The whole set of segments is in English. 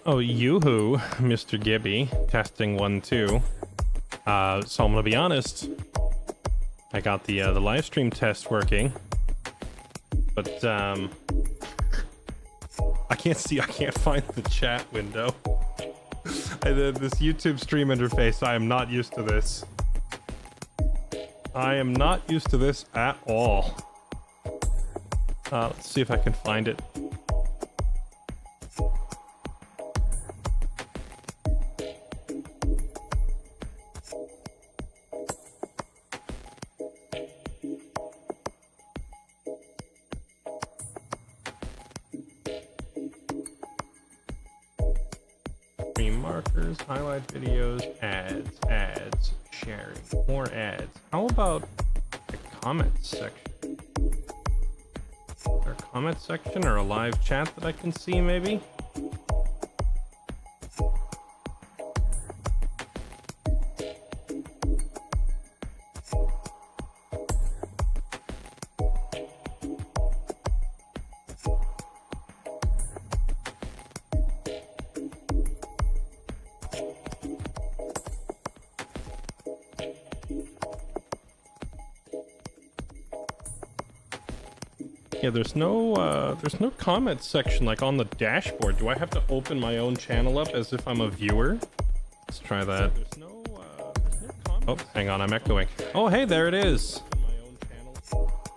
Oh, yoo-hoo, Mr. Gibby. Testing 1, 2. So I'm gonna be honest. I got the live stream test working, but I can't find the chat window. This YouTube stream interface, I am not used to this. I am not used to this at all. Let's see if I can find it. Stream markers, highlight videos, ads, sharing, more ads. How about the comments section? Is there a comment section or a live chat that I can see maybe? Yeah, there's no comment section like on the dashboard. Do I have to open my own channel up as if I'm a viewer? Let's try that. There's no comment. Oh, hang on, I'm echoing. Oh, hey, there it is.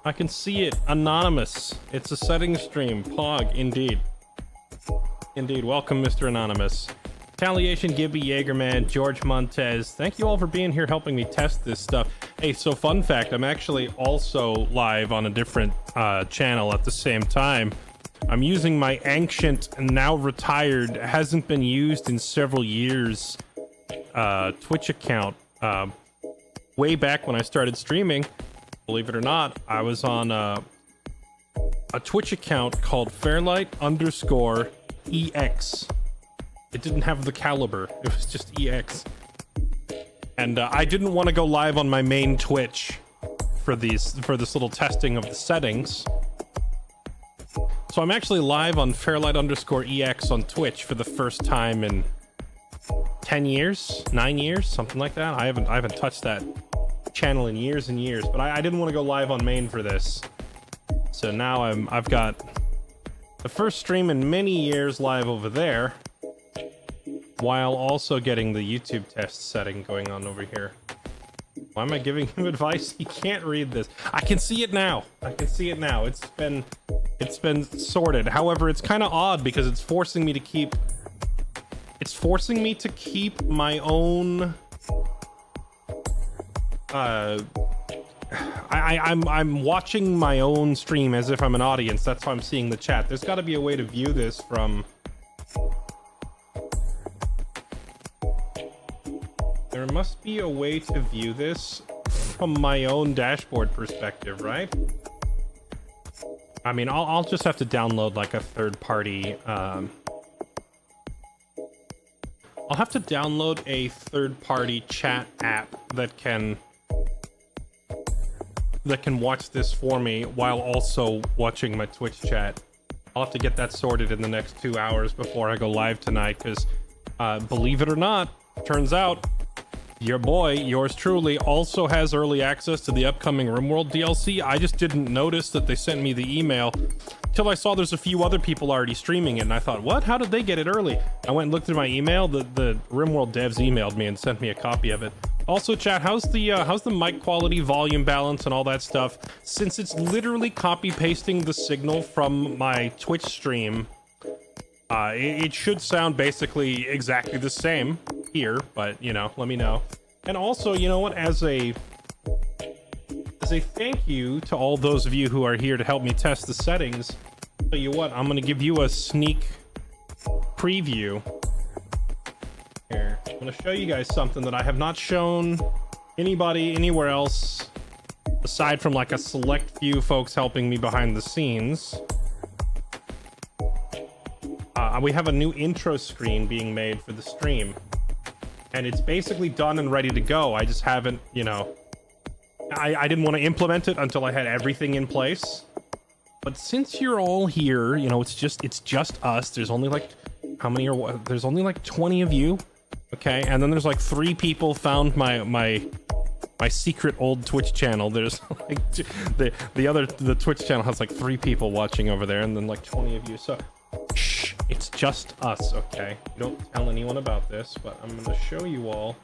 I can see it. Anonymous. It's a settings stream. Pog, indeed. Indeed. Welcome, Mr. Anonymous. Retaliation, Gibby, Jaegerman, George Montez. Thank you all for being here helping me test this stuff. Hey, so fun fact, I'm actually also live on a different channel at the same time. I'm using my ancient and now retired, hasn't been used in several years, Twitch account. Way back when I started streaming, believe it or not, I was on a Twitch account called Fairlight_EX. It didn't have the caliber, it was just EX. And I didn't want to go live on my main Twitch for this little testing of the settings. So I'm actually live on Fairlight_EX on Twitch for the first time in 10 years, 9 years, something like that. I haven't touched that channel in years and years, but I didn't want to go live on main for this. So now I've got the first stream in many years live over there, while also getting the YouTube test setting going on over here. Why am I giving him advice? He can't read this. I can see it now. I can see it now. It's been sorted. However, it's kind of odd because it's forcing me to keep my own I'm watching my own stream as if I'm an audience. That's how I'm seeing the chat. There's got to be a way to view this from There must be a way to view this from my own dashboard perspective, right? I mean, I'll just have to download like a third-party. I'll have to download a third-party chat app that can watch this for me while also watching my Twitch chat. I'll have to get that sorted in the next 2 hours before I go live tonight, because believe it or not, turns out your boy, yours truly, also has early access to the upcoming RimWorld DLC. I just didn't notice that they sent me the email till I saw there's a few other people already streaming it, and I thought, what? How did they get it early? I went and looked at my email. The RimWorld devs emailed me and sent me a copy of it. Also, chat, how's the mic quality, volume balance, and all that stuff? Since it's literally copy pasting the signal from my Twitch stream, it should sound basically exactly the same here, but you know, let me know. And also, you know what, as a thank you to all those of you who are here to help me test the settings, tell you what, I'm gonna give you a sneak preview here. I'm gonna show you guys something that I have not shown anybody anywhere else aside from like a select few folks helping me behind the scenes. We have a new intro screen being made for the stream, and it's basically done and ready to go. I just haven't, you know, I didn't want to implement it until I had everything in place. But since you're all here, you know, it's just us. There's only like how many are what? There's only like 20 of you. Okay, and then there's like 3 people found my secret old Twitch channel. There's like the Twitch channel has like 3 people watching over there, and then like 20 of you. So shh, it's just us, okay? You don't tell anyone about this, but I'm gonna show you all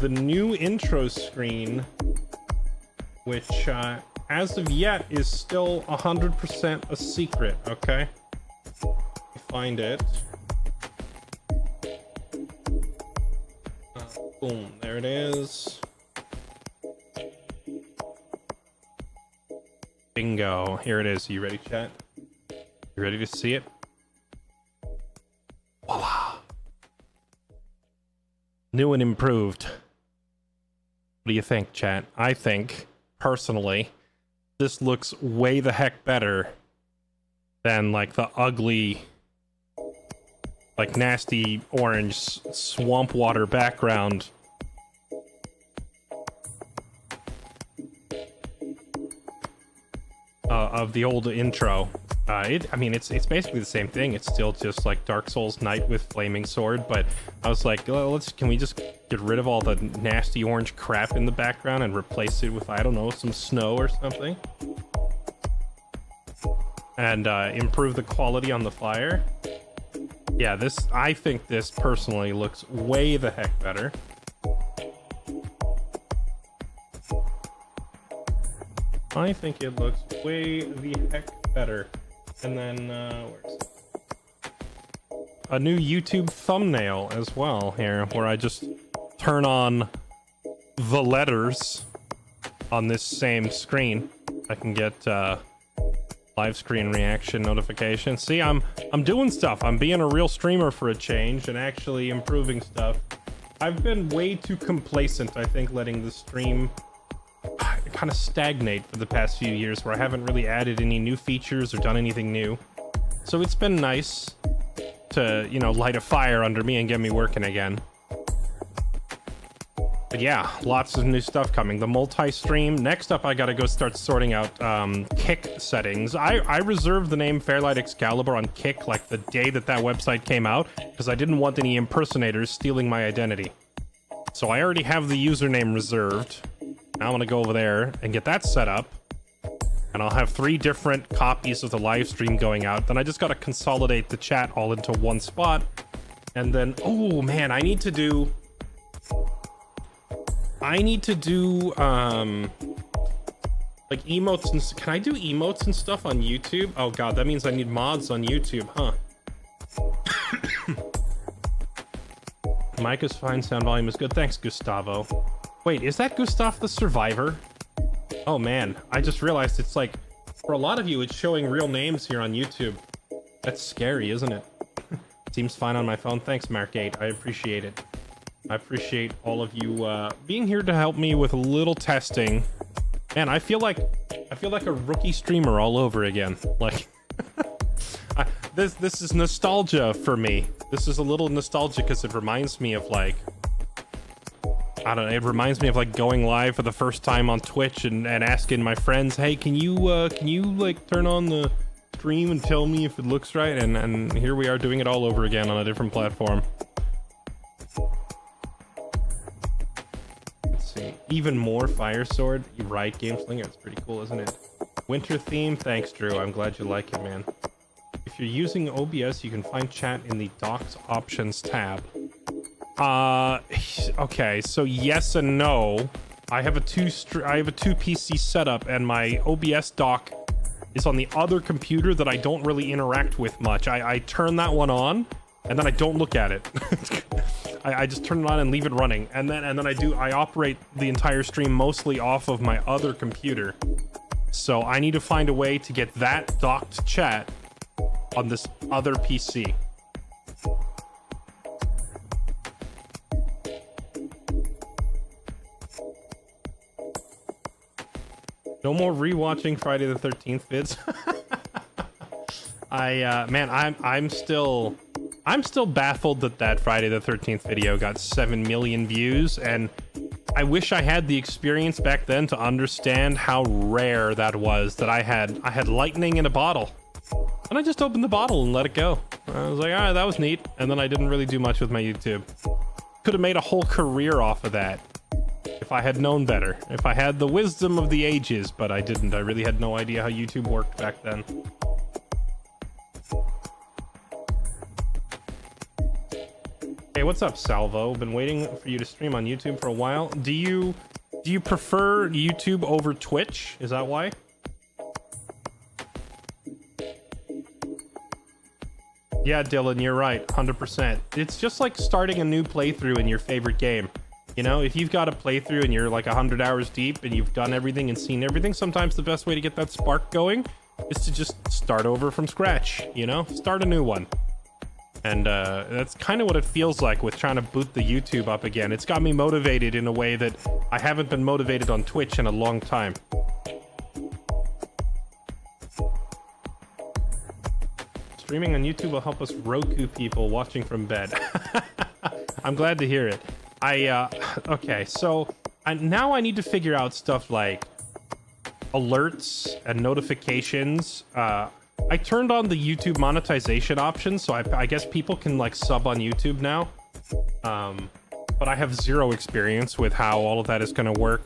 the new intro screen, which as of yet is still 100% a secret, okay? Find it. Boom, there it is. Bingo, here it is. You ready, chat? You ready to see it? Voila. New and improved. What do you think, chat? I think, personally, this looks way the heck better than like the ugly, like nasty orange swamp water background. Of the old intro. I mean, it's basically the same thing. It's still just like Dark Souls Knight with flaming sword, but I was like, can we just get rid of all the nasty orange crap in the background and replace it with, I don't know, some snow or something? And improve the quality on the fire. Yeah, I think this personally looks way the heck better. I think it looks way the heck better. And then, where's it? A new YouTube thumbnail as well here, where I just turn on the letters on this same screen. I can get live screen reaction notifications. See, I'm doing stuff. I'm being a real streamer for a change and actually improving stuff. I've been way too complacent, I think, letting the stream kind of stagnate for the past few years, where I haven't really added any new features or done anything new. So it's been nice to, you know, light a fire under me and get me working again. But yeah, lots of new stuff coming. The multi-stream. Next up, I gotta go start sorting out Kick settings. I reserved the name Fairlight Excalibur on Kick like the day that website came out, because I didn't want any impersonators stealing my identity. So I already have the username reserved. Now I'm gonna go over there and get that set up, and I'll have 3 different copies of the live stream going out. Then I just gotta consolidate the chat all into one spot, and then, oh man, I need to do like emotes and can I do emotes and stuff on YouTube? Oh god, that means I need mods on YouTube, huh? Mic is fine, sound volume is good. Thanks, Gustavo. Wait, is that Gustav the Survivor? Oh man, I just realized it's like, for a lot of you, it's showing real names here on YouTube. That's scary, isn't it? Seems fine on my phone. Thanks, Mark8. I appreciate it. I appreciate all of you being here to help me with a little testing. Man, I feel like a rookie streamer all over again. Like, this is nostalgia for me. This is a little nostalgic because it reminds me of like, I don't know, it reminds me of like going live for the first time on Twitch and asking my friends, hey, can you like turn on the stream and tell me if it looks right? And here we are doing it all over again on a different platform. Let's see, even more Fire Sword. You're right, Game Slinger, it's pretty cool, isn't it? Winter theme, thanks Drew, I'm glad you like it, man. If you're using OBS, you can find chat in the Docs Options tab. Okay, so yes and no. I have a two PC setup, and my OBS dock is on the other computer that I don't really interact with much. I turn that one on, and then I don't look at it. I just turn it on and leave it running, and then I operate the entire stream mostly off of my other computer. So I need to find a way to get that docked chat on this other PC. No more rewatching Friday the 13th vids. Man, I'm still baffled that Friday the 13th video got 7 million views, and I wish I had the experience back then to understand how rare that was. That I had lightning in a bottle, and I just opened the bottle and let it go. I was like, all right, that was neat. And then I didn't really do much with my YouTube. Could have made a whole career off of that if I had known better. If I had the wisdom of the ages, but I didn't. I really had no idea how YouTube worked back then. Hey, what's up, Salvo? Been waiting for you to stream on YouTube for a while. Do you prefer YouTube over Twitch? Is that why? Yeah, Dylan, you're right, 100%. It's just like starting a new playthrough in your favorite game. You know, if you've got a playthrough and you're like 100 hours deep and you've done everything and seen everything, sometimes the best way to get that spark going is to just start over from scratch, you know? Start a new one. And that's kind of what it feels like with trying to boot the YouTube up again. It's got me motivated in a way that I haven't been motivated on Twitch in a long time. Streaming on YouTube will help us Roku people watching from bed. I'm glad to hear it. Okay, so now I need to figure out stuff like alerts and notifications. I turned on the YouTube monetization option, so I guess people can like sub on YouTube now. But I have zero experience with how all of that is going to work.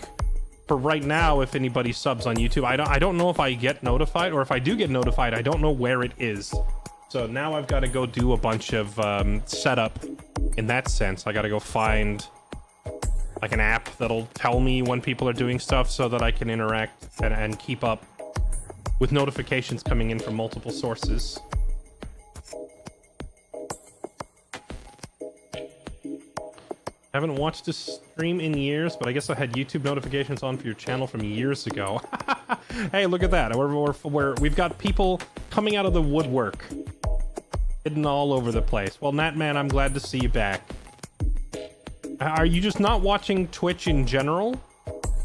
For right now, if anybody subs on YouTube, I don't know if I get notified, or if I do get notified, I don't know where it is. So now I've got to go do a bunch of setup in that sense. I got to go find like an app that'll tell me when people are doing stuff so that I can interact and keep up with notifications coming in from multiple sources. Haven't watched a stream in years, but I guess I had YouTube notifications on for your channel from years ago. Hey, look at that. We've got people coming out of the woodwork. Hidden all over the place. Well, Natman, I'm glad to see you back. Are you just not watching Twitch in general?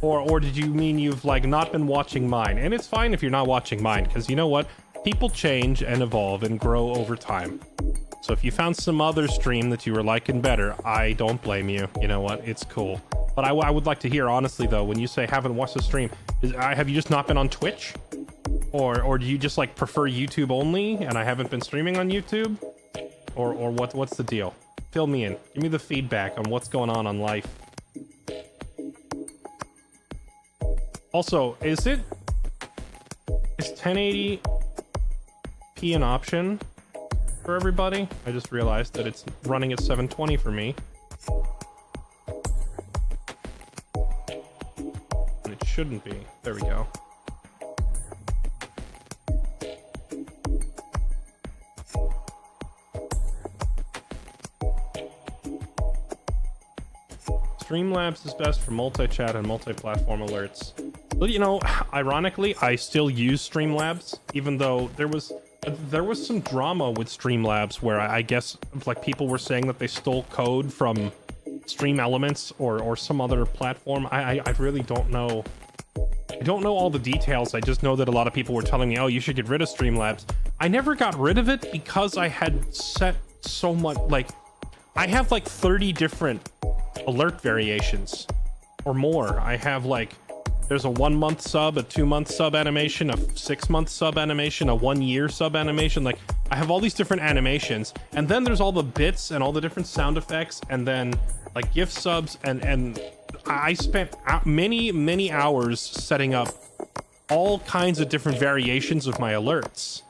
Or did you mean you've like not been watching mine? And it's fine if you're not watching mine, because you know what? People change and evolve and grow over time. So if you found some other stream that you were liking better, I don't blame you. You know what? It's cool. But I would like to hear, honestly, though, when you say haven't watched the stream, have you just not been on Twitch? Or do you just like prefer YouTube only and I haven't been streaming on YouTube? Or what's the deal? Fill me in. Give me the feedback on what's going on life. Also, is 1080p an option for everybody? I just realized that it's running at 720 for me. And it shouldn't be. There we go. Streamlabs is best for multi-chat and multi-platform alerts. Well, you know, ironically, I still use Streamlabs, even though there was some drama with Streamlabs where I guess like people were saying that they stole code from Stream Elements or some other platform. I really don't know. I don't know all the details. I just know that a lot of people were telling me, oh, you should get rid of Streamlabs. I never got rid of it because I had set so much, like, I have like 30 different alert variations or more. I have like, there's a 1 month sub, a 2 month sub animation, a 6 month sub animation, a 1 year sub animation. Like, I have all these different animations, and then there's all the bits and all the different sound effects, and then like gift subs, and I spent many hours setting up all kinds of different variations of my alerts.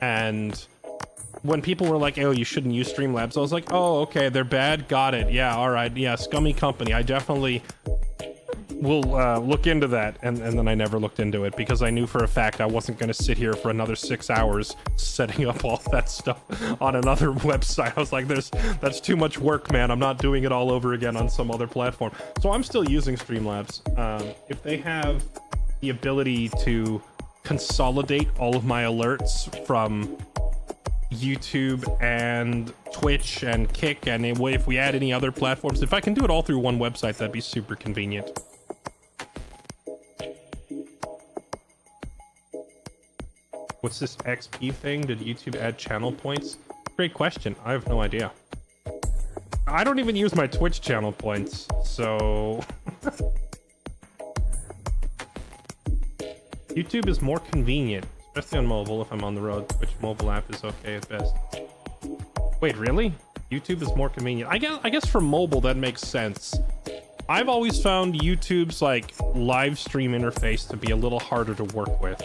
And when people were like, oh, you shouldn't use Streamlabs, I was like, oh, okay, they're bad, got it, yeah, all right, yeah, scummy company. I definitely will look into that. And then I never looked into it because I knew for a fact I wasn't going to sit here for another 6 hours setting up all that stuff on another website. I was like, that's too much work, man. I'm not doing it all over again on some other platform. So I'm still using Streamlabs. If they have the ability to consolidate all of my alerts from YouTube and Twitch and Kick, and if we add any other platforms, if I can do it all through one website, that'd be super convenient. What's this XP thing? Did YouTube add channel points? Great question. I have no idea. I don't even use my Twitch channel points, so YouTube is more convenient, especially on mobile. If I'm on the road, Twitch mobile app is okay at best. Wait, really? YouTube is more convenient. I guess for mobile that makes sense. I've always found YouTube's like live stream interface to be a little harder to work with.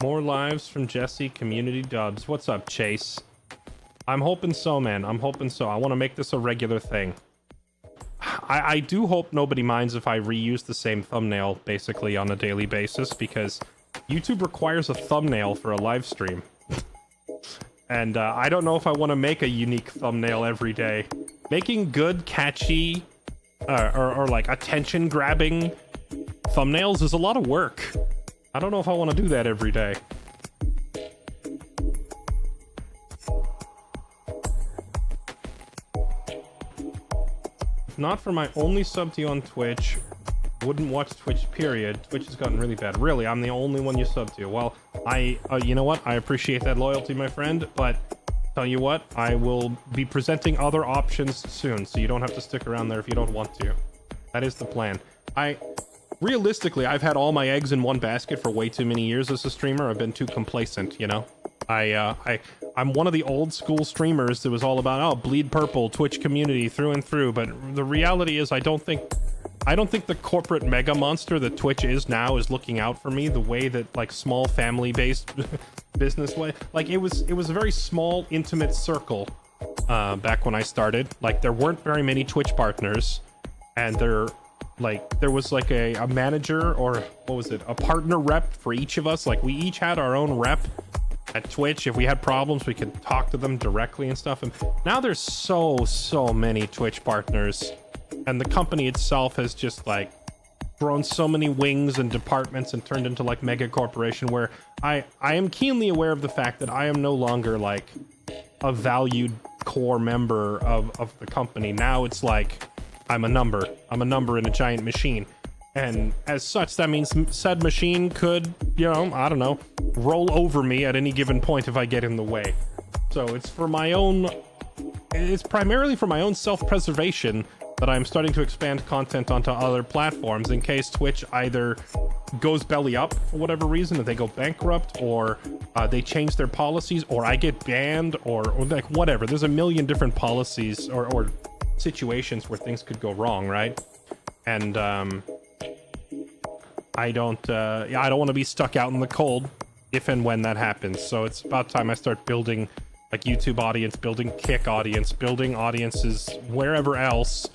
More lives from Jesse, community dubs. What's up, Chase? I'm hoping so, man. I'm hoping so. I want to make this a regular thing. I do hope nobody minds if I reuse the same thumbnail basically on a daily basis, because YouTube requires a thumbnail for a live stream. And I don't know if I want to make a unique thumbnail every day. Making good, catchy, or like attention-grabbing thumbnails is a lot of work. I don't know if I want to do that every day. Not for my only sub to you on Twitch, wouldn't watch Twitch, period. Twitch has gotten really bad. Really, I'm the only one you sub to. Well, you know what? I appreciate that loyalty, my friend, but tell you what, I will be presenting other options soon, so you don't have to stick around there if you don't want to. That is the plan. Realistically, I've had all my eggs in one basket for way too many years as a streamer. I've been too complacent, you know? I'm one of the old school streamers that was all about, oh, bleed purple, Twitch community through and through, but the reality is I don't think the corporate mega monster that Twitch is now is looking out for me the way that like small family-based business way. Like it was a very small, intimate circle back when I started. Like there weren't very many Twitch partners, and there was like a manager, or what was it, a partner rep for each of us. Like we each had our own rep at Twitch. If we had problems, we could talk to them directly and stuff. And now there's so many Twitch partners, and the company itself has just like grown so many wings and departments and turned into like mega corporation, where I am keenly aware of the fact that I am no longer like a valued core member of the company. Now it's like I'm a number in a giant machine. And as such, that means said machine could, you know, I don't know, roll over me at any given point if I get in the way. So it's primarily for my own self-preservation that I'm starting to expand content onto other platforms in case Twitch either goes belly up for whatever reason, if they go bankrupt, or they change their policies, or I get banned, or like whatever. There's a million different policies or situations where things could go wrong, right? And I don't want to be stuck out in the cold if and when that happens. So it's about time I start building like YouTube audience, building Kick audience, building audiences wherever else.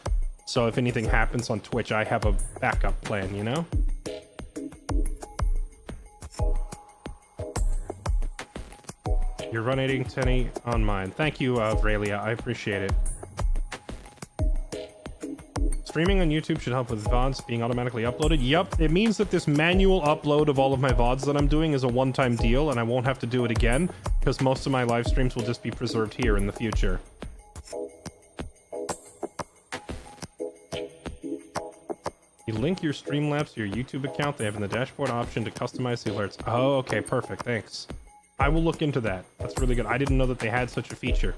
So if anything happens on Twitch, I have a backup plan, you know? You're running 10 on mine. Thank you, Vrelia. I appreciate it. Streaming on YouTube should help with VODs being automatically uploaded. Yup, it means that this manual upload of all of my VODs that I'm doing is a one-time deal, and I won't have to do it again, because most of my live streams will just be preserved here in the future. You link your Streamlabs to your YouTube account. They have in the dashboard option to customize the alerts. Oh, okay, perfect, thanks. I will look into that. That's really good. I didn't know that they had such a feature.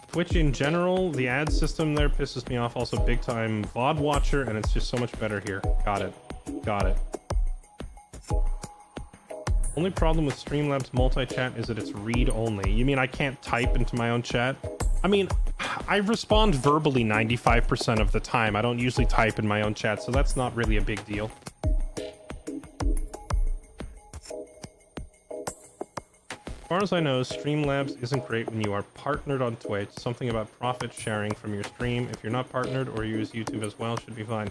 Twitch in general, the ad system there pisses me off also big time. VOD watcher, and it's just so much better here. Got it. Only problem with Streamlabs multi-chat is that it's read only. You mean I can't type into my own chat? I mean, I respond verbally 95% of the time. I don't usually type in my own chat, so that's not really a big deal. As far as I know, Streamlabs isn't great when you are partnered on Twitch. Something about profit sharing from your stream. If you're not partnered or use YouTube as well, should be fine.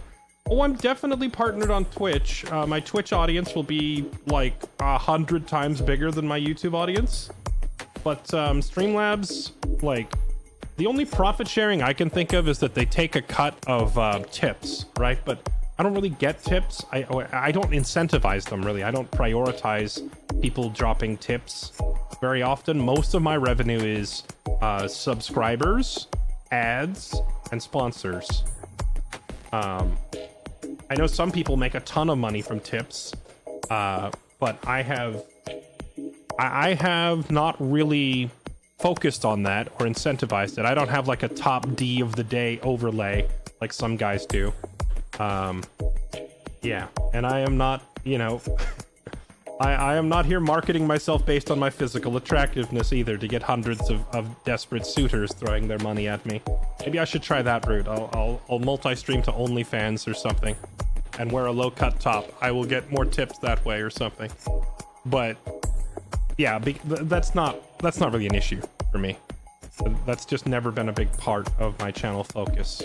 Oh, I'm definitely partnered on Twitch. My Twitch audience will be like 100 times bigger than my YouTube audience. But Streamlabs, like, the only profit sharing I can think of is that they take a cut of tips, right? But I don't really get tips. I don't incentivize them, really. I don't prioritize people dropping tips very often. Most of my revenue is subscribers, ads, and sponsors. I know some people make a ton of money from tips, but I have not really focused on that or incentivized it. I don't have like a top D of the day overlay like some guys do. Yeah, and I am not, you know, I am not here marketing myself based on my physical attractiveness either to get hundreds of desperate suitors throwing their money at me. Maybe I should try that route. I'll multi-stream to OnlyFans or something and wear a low-cut top. I will get more tips that way or something. But yeah, that's not really an issue for me. That's just never been a big part of my channel focus.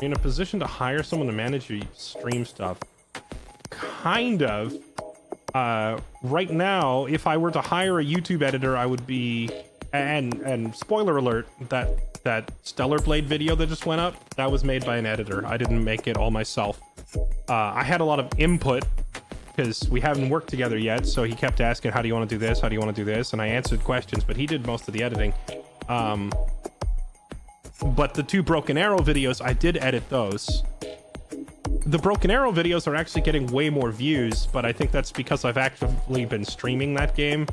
In a position to hire someone to manage your stream stuff? Kind of. Right now, if I were to hire a YouTube editor, I would be... And spoiler alert, that Stellar Blade video that just went up, that was made by an editor. I didn't make it all myself. I had a lot of input, because we haven't worked together yet, so he kept asking, how do you want to do this? How do you want to do this? And I answered questions, but he did most of the editing. But the 2 Broken Arrow videos, I did edit those. The Broken Arrow videos are actually getting way more views, but I think that's because I've actively been streaming that game.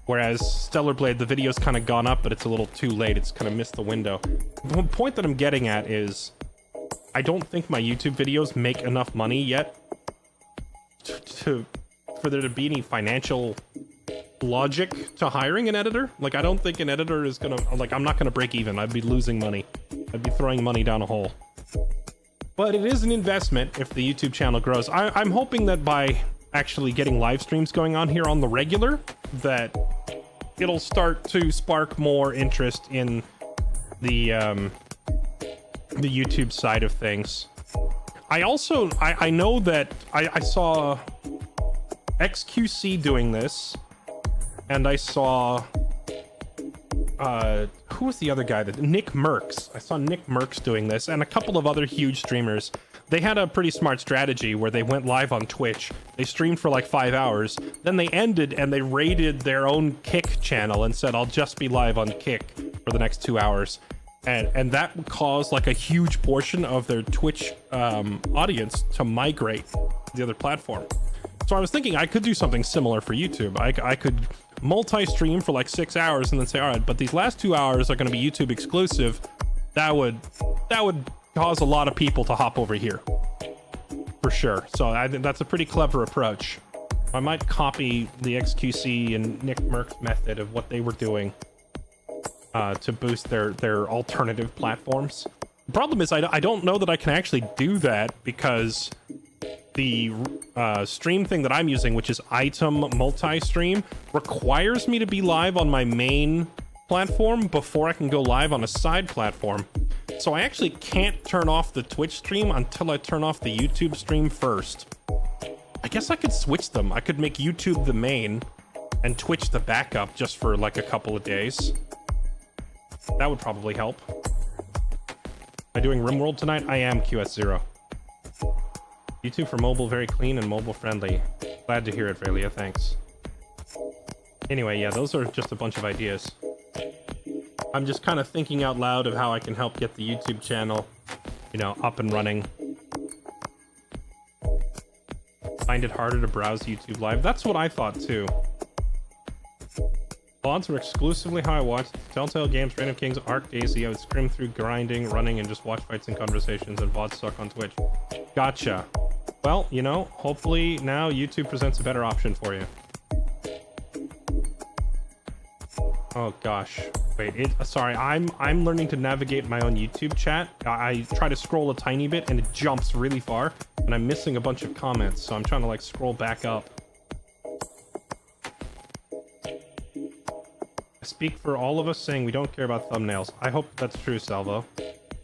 Whereas Stellar Blade, the video's kind of gone up, but it's a little too late. It's kind of missed the window. The point that I'm getting at is, I don't think my YouTube videos make enough money yet for there to be any financial logic to hiring an editor. Like, I don't think an editor is gonna, like, I'm not gonna break even. I'd be losing money. I'd be throwing money down a hole. But it is an investment if the YouTube channel grows. I'm hoping that by actually getting live streams going on here on the regular, that it'll start to spark more interest in the YouTube side of things. I also, I know that I saw XQC doing this, and I saw, who was the other guy? Nick Merckx. I saw Nick Merckx doing this, and a couple of other huge streamers. They had a pretty smart strategy where they went live on Twitch. They streamed for like 5 hours. Then they ended and they raided their own Kick channel and said, I'll just be live on Kick for the next 2 hours. And that caused like a huge portion of their Twitch audience to migrate to the other platform. So I was thinking I could do something similar for YouTube. I could multi-stream for like 6 hours and then say, all right, but these last 2 hours are going to be YouTube exclusive. That would cause a lot of people to hop over here for sure. So I think that's a pretty clever approach. I might copy the XQC and Nick Merck's method of what they were doing to boost their alternative platforms. The problem is I don't know that I can actually do that because the stream thing that I'm using, which is Item Multi-Stream, requires me to be live on my main platform before I can go live on a side platform. So I actually can't turn off the Twitch stream until I turn off the YouTube stream first. I guess I could switch them. I could make YouTube the main and Twitch the backup just for like a couple of days. That would probably help. Am I doing RimWorld tonight? I am, QS0. YouTube for mobile, very clean and mobile friendly. Glad to hear it, Velia, thanks. Anyway, yeah, those are just a bunch of ideas. I'm just kind of thinking out loud of how I can help get the YouTube channel, you know, up and running. Find it harder to browse YouTube Live. That's what I thought too. VODs were exclusively how I watched Telltale Games, Reign of Kings, Arc Daisy. I would scrim through grinding, running, and just watch fights and conversations, and VODs suck on Twitch. Gotcha. Well, you know, hopefully now YouTube presents a better option for you. Oh gosh. Wait, sorry, I'm learning to navigate my own YouTube chat. I try to scroll a tiny bit and it jumps really far, and I'm missing a bunch of comments, so I'm trying to like scroll back up. I speak for all of us saying we don't care about thumbnails. I hope that's true, Salvo.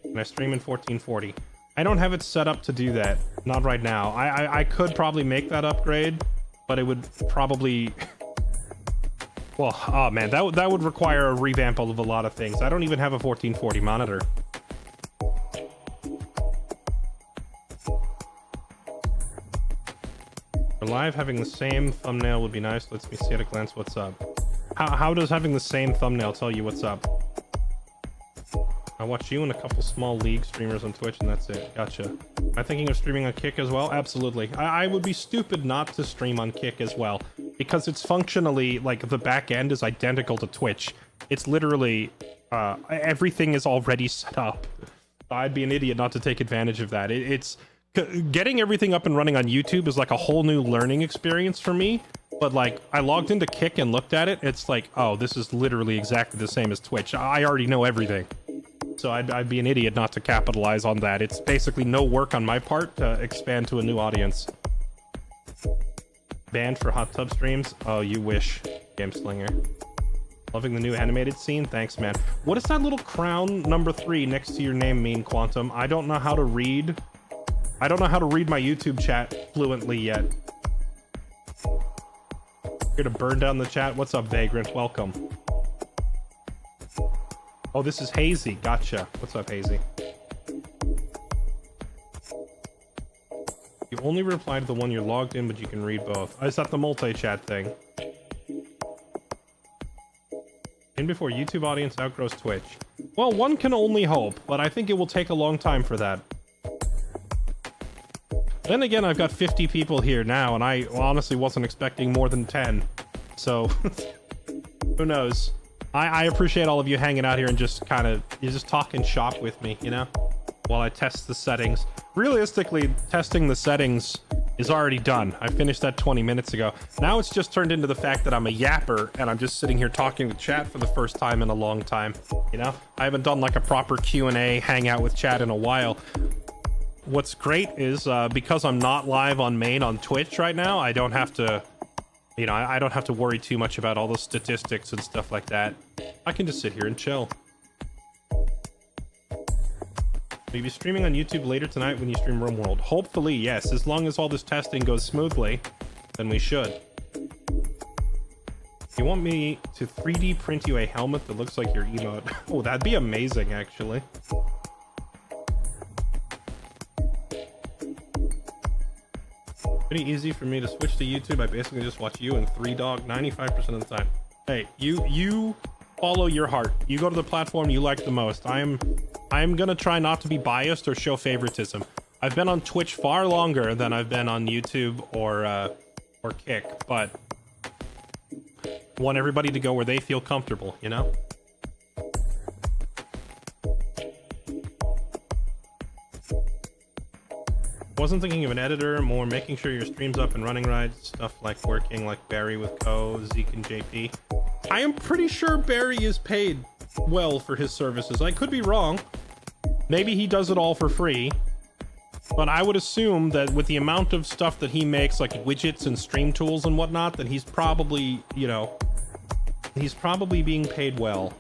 And I stream in 1440. I don't have it set up to do that. Not right now. I could probably make that upgrade, but it would probably... Well, oh man, that would require a revamp of a lot of things. I don't even have a 1440 monitor. For live, having the same thumbnail would be nice. Lets me see at a glance what's up. How does having the same thumbnail tell you what's up? I watch you and a couple small league streamers on Twitch, and that's it. Gotcha. Am I thinking of streaming on Kick as well? Absolutely. I would be stupid not to stream on Kick as well, because it's functionally, like, the back end is identical to Twitch. It's literally everything is already set up. I'd be an idiot not to take advantage of that. It's getting everything up and running on YouTube is like a whole new learning experience for me. But like, I logged into Kick and looked at it. It's like, oh, this is literally exactly the same as Twitch. I already know everything. So I'd be an idiot not to capitalize on that. It's basically no work on my part to expand to a new audience. Banned for hot tub streams? Oh, you wish, Game Slinger. Loving the new animated scene? Thanks, man. What does that little crown number 3 next to your name mean, Quantum? I don't know how to read. I don't know how to read my YouTube chat fluently yet. Here to burn down the chat. What's up, Vagrant? Welcome. Oh, this is Hazy. Gotcha. What's up, Hazy? You only reply to the one you're logged in, but you can read both. Is that the multi-chat thing? In before YouTube audience outgrows Twitch. Well, one can only hope, but I think it will take a long time for that. Then again, I've got 50 people here now, and I honestly wasn't expecting more than 10. So, who knows? I appreciate all of you hanging out here and just kind of, you're just talking shop with me, you know? While I test the settings. Realistically, testing the settings is already done. I finished that 20 minutes ago. Now it's just turned into the fact that I'm a yapper and I'm just sitting here talking to chat for the first time in a long time. You know, I haven't done like a proper Q&A hangout with chat in a while. What's great is because I'm not live on main on Twitch right now, I don't have to, you know, I don't have to worry too much about all the statistics and stuff like that. I can just sit here and chill. Will you be streaming on YouTube later tonight when you stream RimWorld? Hopefully, yes. As long as all this testing goes smoothly, then we should. You want me to 3D print you a helmet that looks like your emote? Oh, that'd be amazing, actually. Pretty easy for me to switch to YouTube. I basically just watch you and 3Dog 95% of the time. Hey, you follow your heart. You go to the platform you like the most. I'm gonna try not to be biased or show favoritism. I've been on Twitch far longer than I've been on YouTube or Kick, but I want everybody to go where they feel comfortable, you know? Wasn't thinking of an editor, more making sure your stream's up and running right, stuff like working like Barry with Co, Zeke and JP. I am pretty sure Barry is paid well for his services. I could be wrong. Maybe he does it all for free, but I would assume that with the amount of stuff that he makes, like widgets and stream tools and whatnot, that he's probably, you know, he's probably being paid well.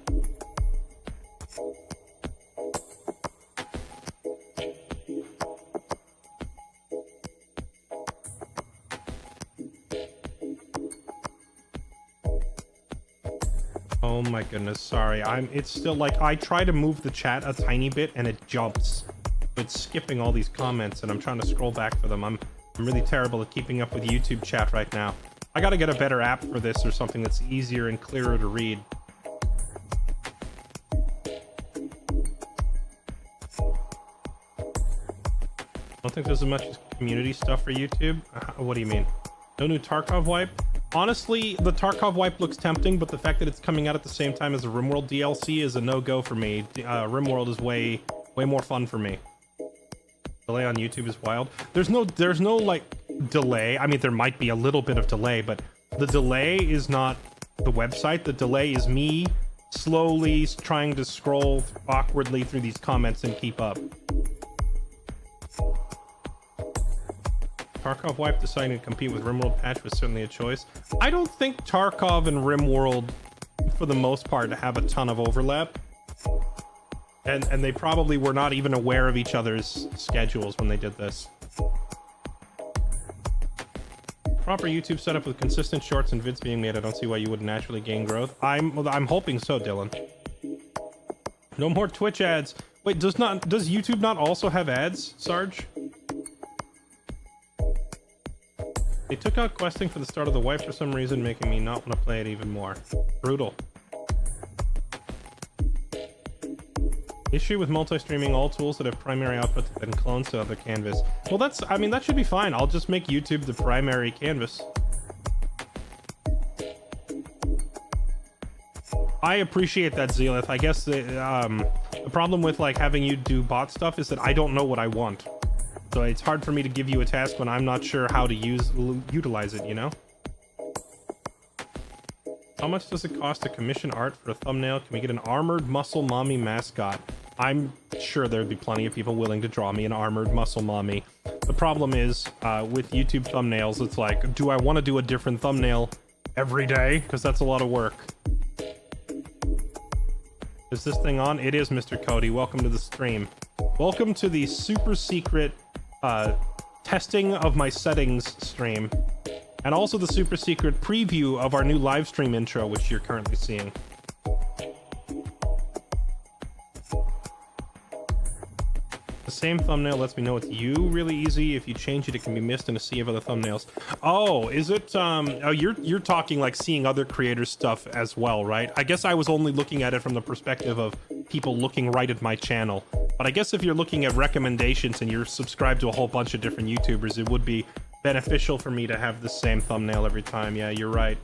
Oh my goodness, sorry. It's still like, I try to move the chat a tiny bit and it jumps. It's skipping all these comments and I'm trying to scroll back for them. I'm really terrible at keeping up with YouTube chat right now. I gotta get a better app for this or something that's easier and clearer to read. I don't think there's as much community stuff for YouTube. What do you mean? No new Tarkov wipe? Honestly, the Tarkov wipe looks tempting, but the fact that it's coming out at the same time as the RimWorld DLC is a no-go for me. RimWorld is way more fun for me. Delay on YouTube is wild. There's no like delay. I mean, there might be a little bit of delay, but the delay is not the website. The delay is me slowly trying to scroll awkwardly through these comments and keep up. Tarkov wipe deciding to compete with RimWorld patch was certainly a choice. I don't think Tarkov and RimWorld, for the most part, have a ton of overlap. And they probably were not even aware of each other's schedules when they did this. Proper YouTube setup with consistent shorts and vids being made. I don't see why you wouldn't naturally gain growth. I'm hoping so, Dylan. No more Twitch ads. Wait, does YouTube not also have ads, Sarge? They took out questing for the start of the wipe for some reason, making me not want to play it even more. Brutal. Issue with multi-streaming: all tools that have primary output have been cloned to other canvas. Well, I mean, that should be fine. I'll just make YouTube the primary canvas. I appreciate that, Zealith. I guess the problem with like having you do bot stuff is that I don't know what I want. So it's hard for me to give you a task when I'm not sure how to utilize it, you know? How much does it cost to commission art for a thumbnail? Can we get an armored muscle mommy mascot? I'm sure there'd be plenty of people willing to draw me an armored muscle mommy. The problem is, with YouTube thumbnails, it's like, do I want to do a different thumbnail every day? Because that's a lot of work. Is this thing on? It is, Mr. Cody. Welcome to the stream. Welcome to the super secret testing of my settings stream. And also the super secret preview of our new live stream intro, which you're currently seeing. The same thumbnail lets me know it's you really easy. If you change it, it can be missed in a sea of other thumbnails. Oh, is it, oh, you're talking like seeing other creators' stuff as well, right? I guess I was only looking at it from the perspective of people looking right at my channel. But I guess if you're looking at recommendations and you're subscribed to a whole bunch of different YouTubers, it would be beneficial for me to have the same thumbnail every time. Yeah, you're right.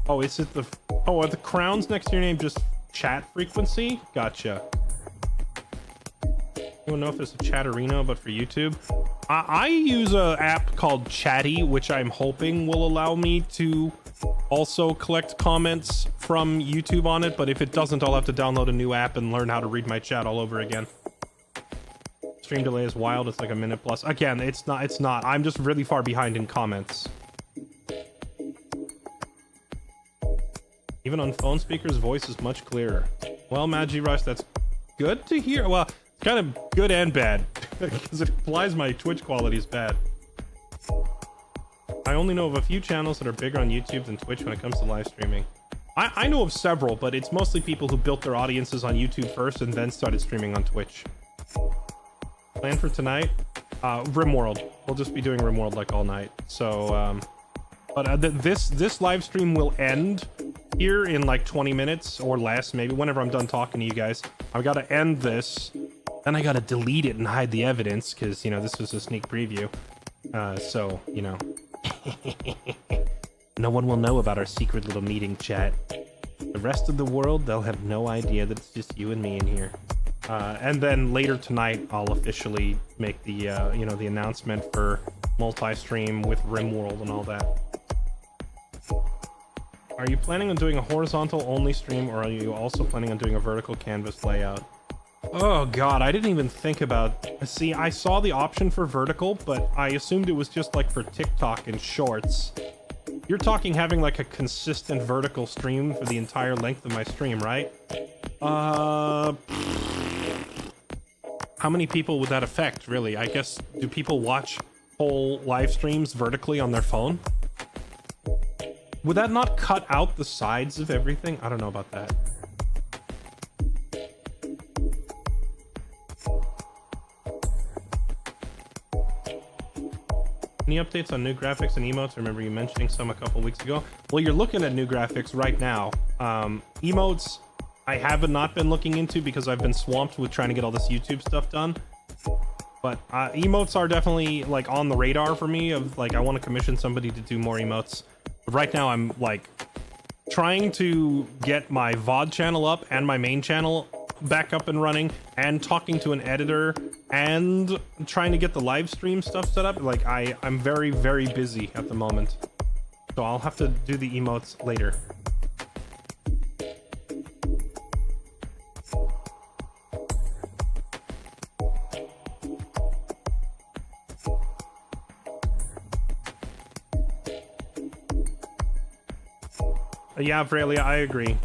Oh, is it the... Oh, are the crowns next to your name just chat frequency? Gotcha. I don't know if it's a Chatterino, but for YouTube. I use an app called Chatty, which I'm hoping will allow me to also collect comments from YouTube on it, but if it doesn't, I'll have to download a new app and learn how to read my chat all over again. Stream delay is wild. It's like a minute plus. Again, it's not. I'm just really far behind in comments. Even on phone speakers, voice is much clearer. Well, Magirush, that's good to hear. Well, it's kind of good and bad, because it implies my Twitch quality is bad. I only know of a few channels that are bigger on YouTube than Twitch when it comes to live streaming. I know of several, but it's mostly people who built their audiences on YouTube first and then started streaming on Twitch. Plan for tonight? RimWorld. We'll just be doing RimWorld like all night. So, this live stream will end here in like 20 minutes or less, maybe, whenever I'm done talking to you guys. I've got to end this, then I got to delete it and hide the evidence, because, you know, this was a sneak preview. So, you know. No one will know about our secret little meeting chat. The rest of the world, they'll have no idea that it's just you and me in here. And then later tonight, I'll officially make the, you know, the announcement for multi-stream with RimWorld and all that. Are you planning on doing a horizontal only stream, or are you also planning on doing a vertical canvas layout? Oh god, I didn't even think about... See, I saw the option for vertical, but I assumed it was just like for TikTok and shorts. You're talking having like a consistent vertical stream for the entire length of my stream, right? How many people would that affect, really? I guess, do people watch whole live streams vertically on their phone? Would that not cut out the sides of everything? I don't know about that. Any updates on new graphics and emotes? I remember you mentioning some a couple weeks ago. Well, you're looking at new graphics right now. Emotes, I have not been looking into because I've been swamped with trying to get all this YouTube stuff done. But emotes are definitely like on the radar for me of like, I want to commission somebody to do more emotes. But right now I'm like trying to get my VOD channel up and my main channel back up and running, and talking to an editor and trying to get the live stream stuff set up. Like I'm very, very busy at the moment. So I'll have to do the emotes later. Yeah, Vrelia, I agree.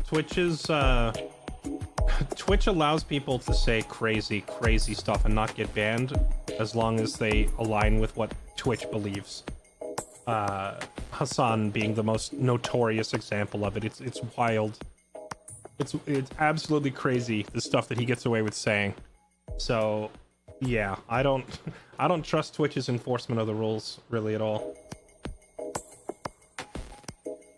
Twitch allows people to say crazy stuff and not get banned as long as they align with what Twitch believes. Hassan being the most notorious example of it. It's wild. It's absolutely crazy, the stuff that he gets away with saying. So, yeah, I don't trust Twitch's enforcement of the rules really at all.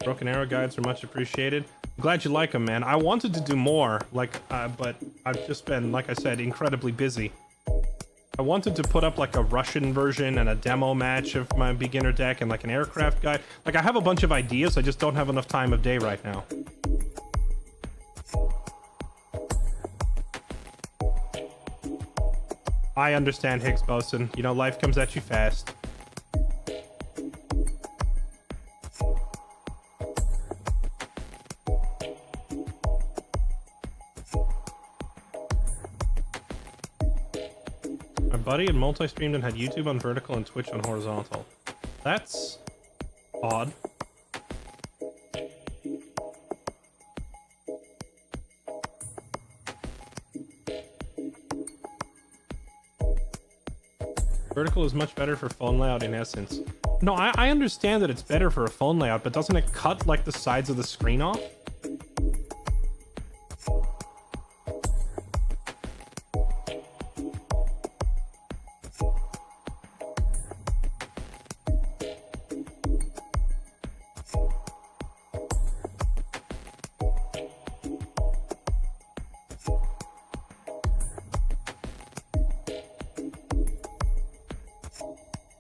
Broken Arrow guides are much appreciated. I'm glad you like them, man. I wanted to do more, like, but I've just been, like I said, incredibly busy. I wanted to put up like a Russian version and a demo match of my beginner deck and like an aircraft guide. Like I have a bunch of ideas, I just don't have enough time of day right now. I understand, Higgs Boson. You know, life comes at you fast. My buddy had multi-streamed and had YouTube on vertical and Twitch on horizontal. That's odd. Vertical is much better for phone layout in essence. No, I understand that it's better for a phone layout, but doesn't it cut like the sides of the screen off?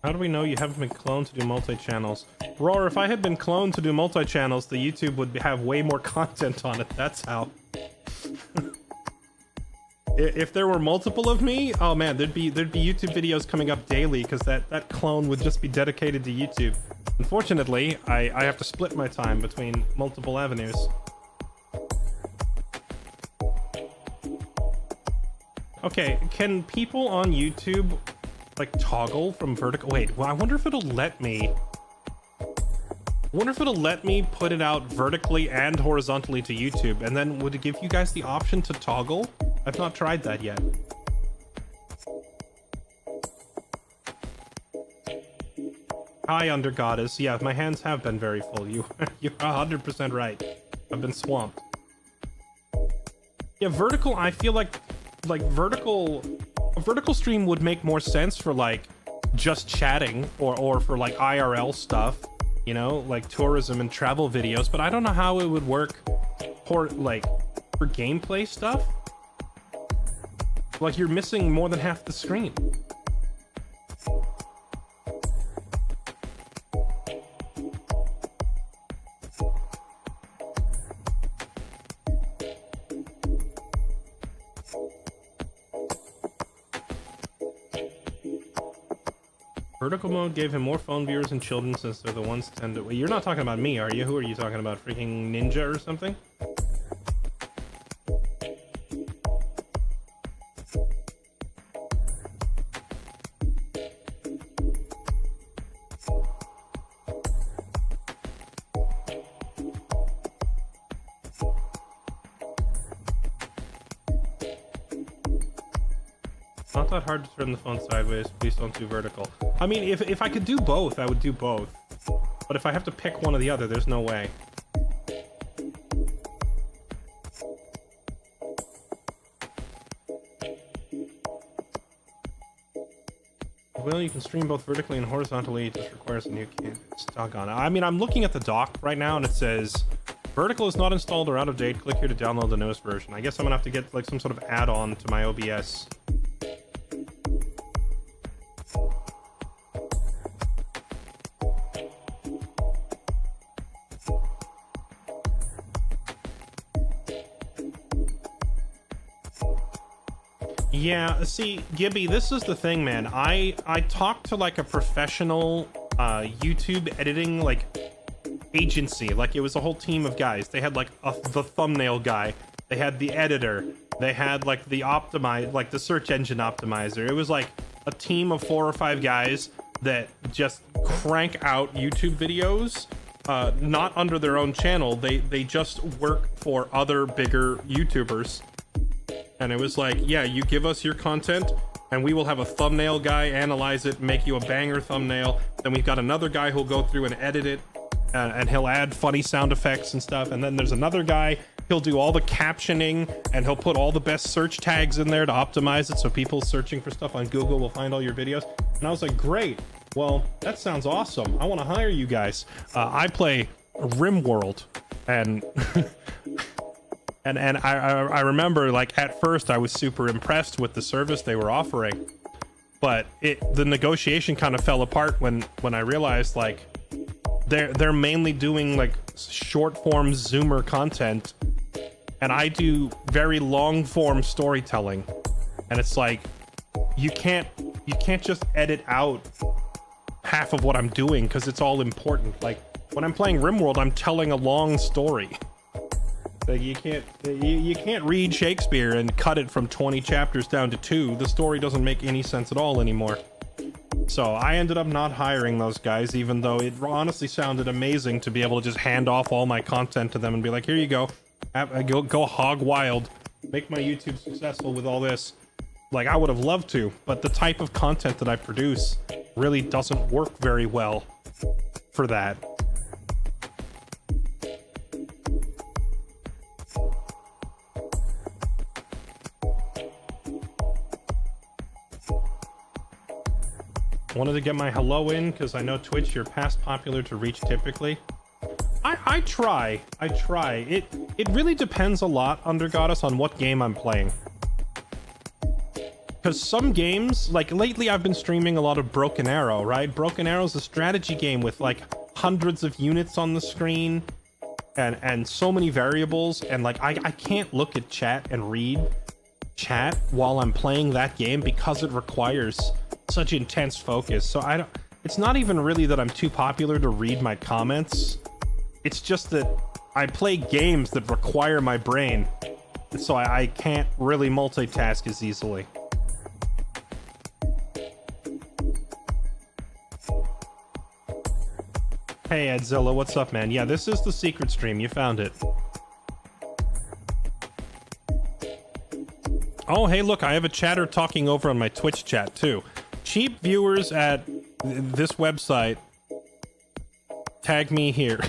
How do we know you haven't been cloned to do multi-channels? Roar, if I had been cloned to do multi-channels, the YouTube would have way more content on it. That's how. If there were multiple of me, oh man, there'd be YouTube videos coming up daily because that clone would just be dedicated to YouTube. Unfortunately, I have to split my time between multiple avenues. Okay, can people on YouTube like toggle from vertical? Wait, well, I wonder if it'll let me. I wonder if it'll let me put it out vertically and horizontally to YouTube, and then would it give you guys the option to toggle? I've not tried that yet. Hi, Under Goddess. Yeah, my hands have been very full. You're 100% right. I've been swamped. Yeah, vertical. I feel like vertical. A vertical stream would make more sense for like just chatting or for like IRL stuff, you know, like tourism and travel videos, but I don't know how it would work for like for gameplay stuff. Like you're missing more than half the screen. Vertical mode gave him more phone viewers and children since they're the ones tend to... Wait, you're not talking about me, are you? Who are you talking about? Freaking Ninja or something? Not that hard to turn the phone sideways. Please don't do vertical. I mean, if I could do both, I would do both. But if I have to pick one or the other, there's no way. Well, you can stream both vertically and horizontally. It just requires a new canvas. Doggone it. I mean, I'm looking at the dock right now, and it says vertical is not installed or out of date. Click here to download the newest version. I guess I'm gonna have to get like some sort of add-on to my OBS. Yeah, see, Gibby, this is the thing, man. I talked to like a professional YouTube editing like agency. Like it was a whole team of guys. They had like the thumbnail guy. They had the editor. They had like the the search engine optimizer. It was like a team of 4 or 5 guys that just crank out YouTube videos, not under their own channel. They just work for other bigger YouTubers. And it was like, yeah, you give us your content and we will have a thumbnail guy analyze it, make you a banger thumbnail. Then we've got another guy who'll go through and edit it, and he'll add funny sound effects and stuff. And then there's another guy, he'll do all the captioning and he'll put all the best search tags in there to optimize it so people searching for stuff on Google will find all your videos. And I was like, great, well, that sounds awesome. I want to hire you guys. I play RimWorld, and And I remember, like, at first I was super impressed with the service they were offering. but the negotiation kind of fell apart when I realized like they're mainly doing like short form Zoomer content, and I do very long form storytelling, and it's like you can't just edit out half of what I'm doing because it's all important. Like when I'm playing RimWorld, I'm telling a long story. Like you can't read Shakespeare and cut it from 20 chapters down to 2. The story doesn't make any sense at all anymore. So I ended up not hiring those guys, even though it honestly sounded amazing to be able to just hand off all my content to them and be like, here you go, go hog wild, make my YouTube successful with all this. Like I would have loved to, but the type of content that I produce really doesn't work very well for that. Wanted to get my hello in because I know Twitch, you're past popular to reach typically. I try. It really depends a lot, Undergoddess, on what game I'm playing. Because some games, like lately I've been streaming a lot of Broken Arrow, right? Broken Arrow's a strategy game with like hundreds of units on the screen and so many variables, and like I can't look at chat and read chat while I'm playing that game because it requires such intense focus. So it's not even really that I'm too popular to read my comments. It's just that I play games that require my brain, so I can't really multitask as easily. Hey Edzilla, what's up, man? Yeah, this is the secret stream. You found it. Oh, hey, look, I have a chatter talking over on my Twitch chat, too. Cheap viewers at this website, tag me here.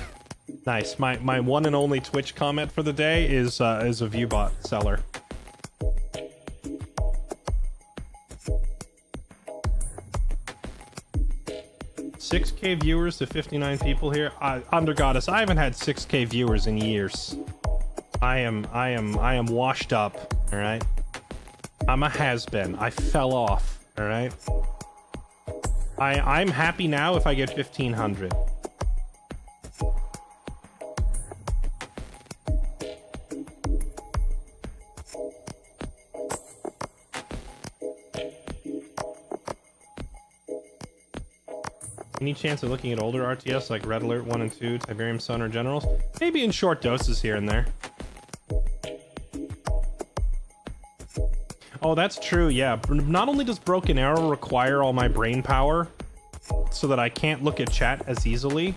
Nice. My one and only Twitch comment for the day is a ViewBot seller. $6K viewers to 59 people here. Undergoddess, I haven't had 6K viewers in years. I am washed up. All right. I'm a has-been. I fell off. All right. I'm happy now if I get 1,500. Any chance of looking at older RTS like Red Alert 1 and 2, Tiberium Sun, or Generals? Maybe in short doses here and there. Oh, that's true, yeah. Not only does Broken Arrow require all my brain power so that I can't look at chat as easily,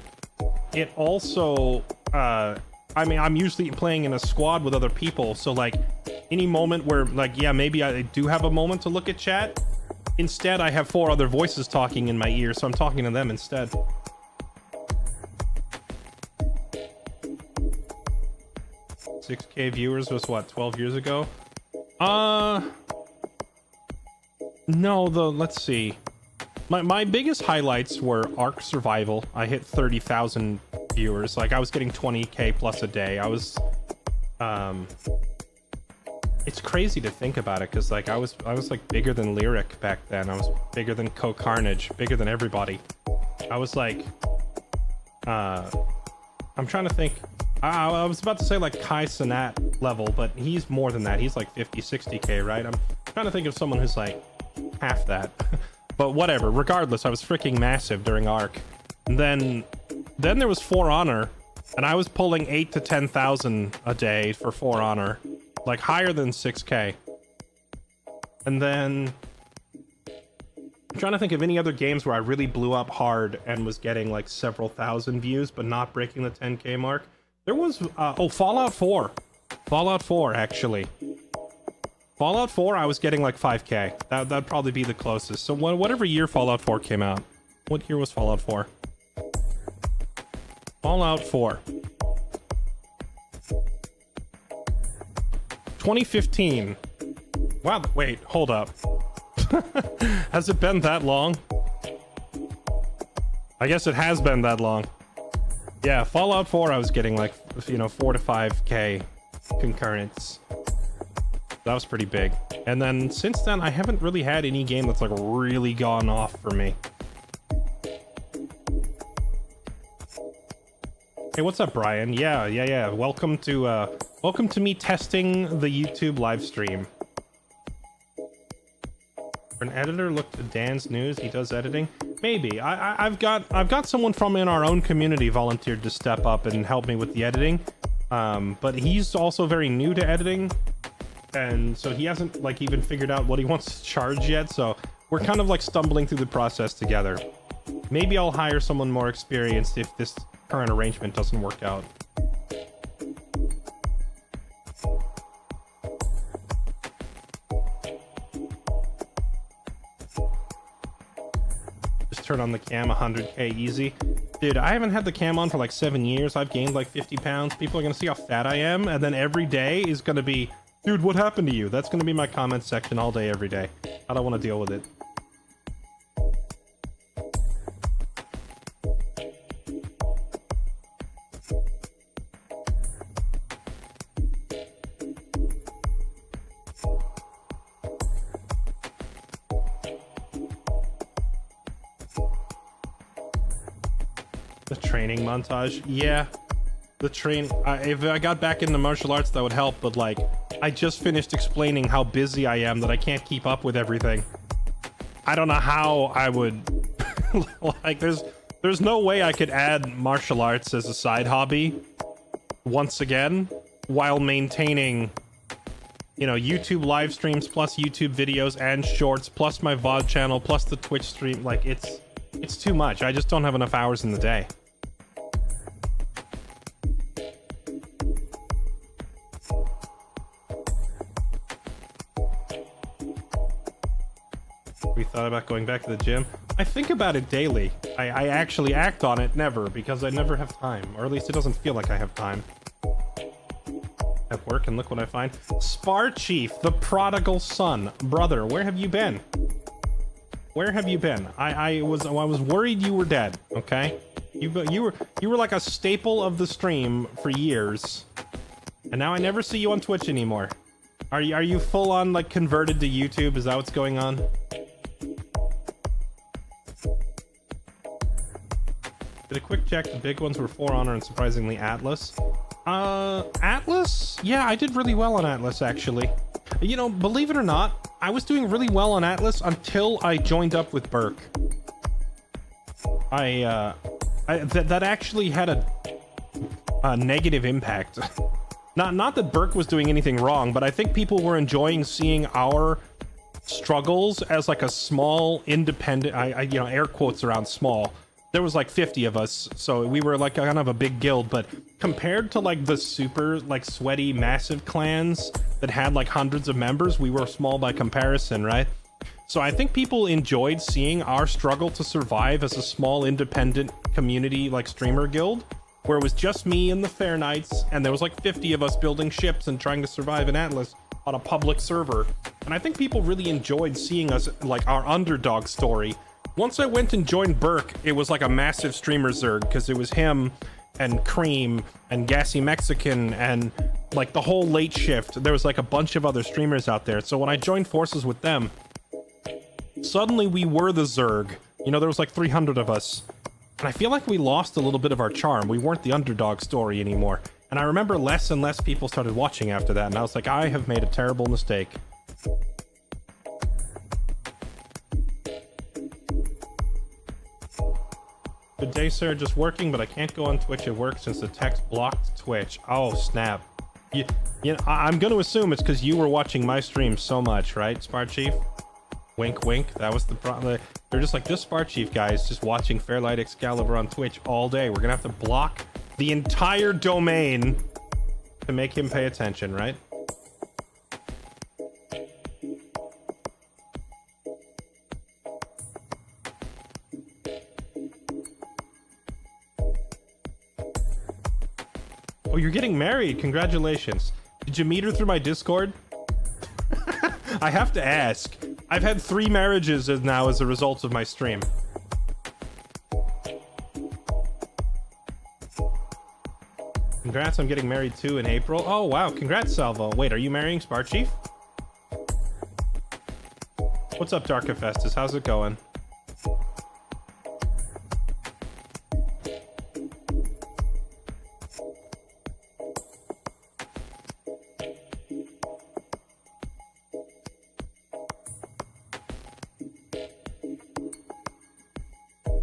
it also, I mean, I'm usually playing in a squad with other people, so like, any moment where, like, yeah, maybe I do have a moment to look at chat, instead I have 4 other voices talking in my ear, so I'm talking to them instead. $6K viewers was what, 12 years ago? No, let's see. My biggest highlights were Ark Survival. I hit 30,000 viewers. Like I was getting 20K plus a day. I was, it's crazy to think about it because like I was like bigger than Lyric back then. I was bigger than Co-Carnage, bigger than everybody. I was like, I'm trying to think. I was about to say like Kai Cenat level, but he's more than that. He's like 50, 60K, right? I'm trying to think of someone who's like half that. But whatever, regardless, I was freaking massive during Ark. And then there was For Honor, and I was pulling 8 to 10,000 a day for For Honor, like higher than 6K. And then I'm trying to think of any other games where I really blew up hard and was getting like several thousand views, but not breaking the 10K mark. There was, Fallout 4. Fallout 4, actually. Fallout 4, I was getting like 5K. That'd probably be the closest. So whatever year Fallout 4 came out. What year was Fallout 4? Fallout 4. 2015. Wow, wait, hold up. Has it been that long? I guess it has been that long. Yeah, Fallout 4, I was getting like, 4 to 5K concurrents. That was pretty big. And then since then, I haven't really had any game that's like really gone off for me. Hey, what's up, Brian? Yeah. Welcome to me testing the YouTube live stream. For an editor, look to Dan's News. He does editing. Maybe. I've got someone from in our own community volunteered to step up and help me with the editing. But he's also very new to editing, and so he hasn't like even figured out what he wants to charge yet. So we're kind of like stumbling through the process together. Maybe I'll hire someone more experienced if this current arrangement doesn't work out. Just turn on the cam, 100k easy. Dude, I haven't had the cam on for like 7 years. I've gained like 50 pounds. People are gonna see how fat I am, and then every day is gonna be, dude, what happened to you? That's gonna be my comment section all day, every day. I don't want to deal with it. Training montage. Yeah, the train. If I got back into martial arts, that would help, but like I just finished explaining how busy I am that I can't keep up with everything. I don't know how I would like there's no way I could add martial arts as a side hobby once again while maintaining, you know, YouTube live streams plus YouTube videos and shorts plus my VOD channel plus the Twitch stream. Like it's too much. I just don't have enough hours in the day. We thought about going back to the gym. I think about it daily. I actually act on it never, because I never have time, or at least it doesn't feel like I have time. At work, and look what I find. Spar Chief, the prodigal son. Brother, where have you been? Where have you been? I was worried you were dead. Okay, you were like a staple of the stream for years, and now I never see you on Twitch anymore. Are you full on like converted to YouTube? Is that what's going on? Did a quick check. The big ones were For Honor and surprisingly Atlas. Atlas? Yeah, I did really well on Atlas actually. You know, believe it or not, I was doing really well on Atlas until I joined up with Burke. That actually had a negative impact. Not that Burke was doing anything wrong, but I think people were enjoying seeing our struggles as like a small independent, you know, air quotes around small. There was like 50 of us, so we were like kind of a big guild, but compared to like the super like sweaty massive clans that had like hundreds of members, we were small by comparison, right? So I think people enjoyed seeing our struggle to survive as a small independent community like streamer guild, where it was just me and the Fair Knights, and there was like 50 of us building ships and trying to survive in Atlas on a public server. And I think people really enjoyed seeing us like our underdog story. Once I went and joined Burke, it was like a massive streamer zerg, because it was him and Cream and Gassy Mexican and like the whole late shift. There was like a bunch of other streamers out there. So when I joined forces with them, suddenly we were the zerg. You know, there was like 300 of us. And I feel like we lost a little bit of our charm. We weren't the underdog story anymore. And I remember less and less people started watching after that. And I was like, I have made a terrible mistake. Good day, sir. Just working, but I can't go on Twitch at work since the text blocked Twitch. Oh, snap. You know, I'm going to assume it's because you were watching my stream so much, right, Spar Chief? Wink, wink. That was the problem. They're just like, this Spar Chief guy is just watching Fairlight Excalibur on Twitch all day. We're going to have to block the entire domain to make him pay attention, right? Oh, you're getting married. Congratulations. Did you meet her through my Discord? I have to ask. I've had 3 marriages now as a result of my stream. Congrats, I'm getting married too in April. Oh, wow. Congrats, Salvo. Wait, are you marrying Spar Chief? What's up, Dark Hephaestus? How's it going?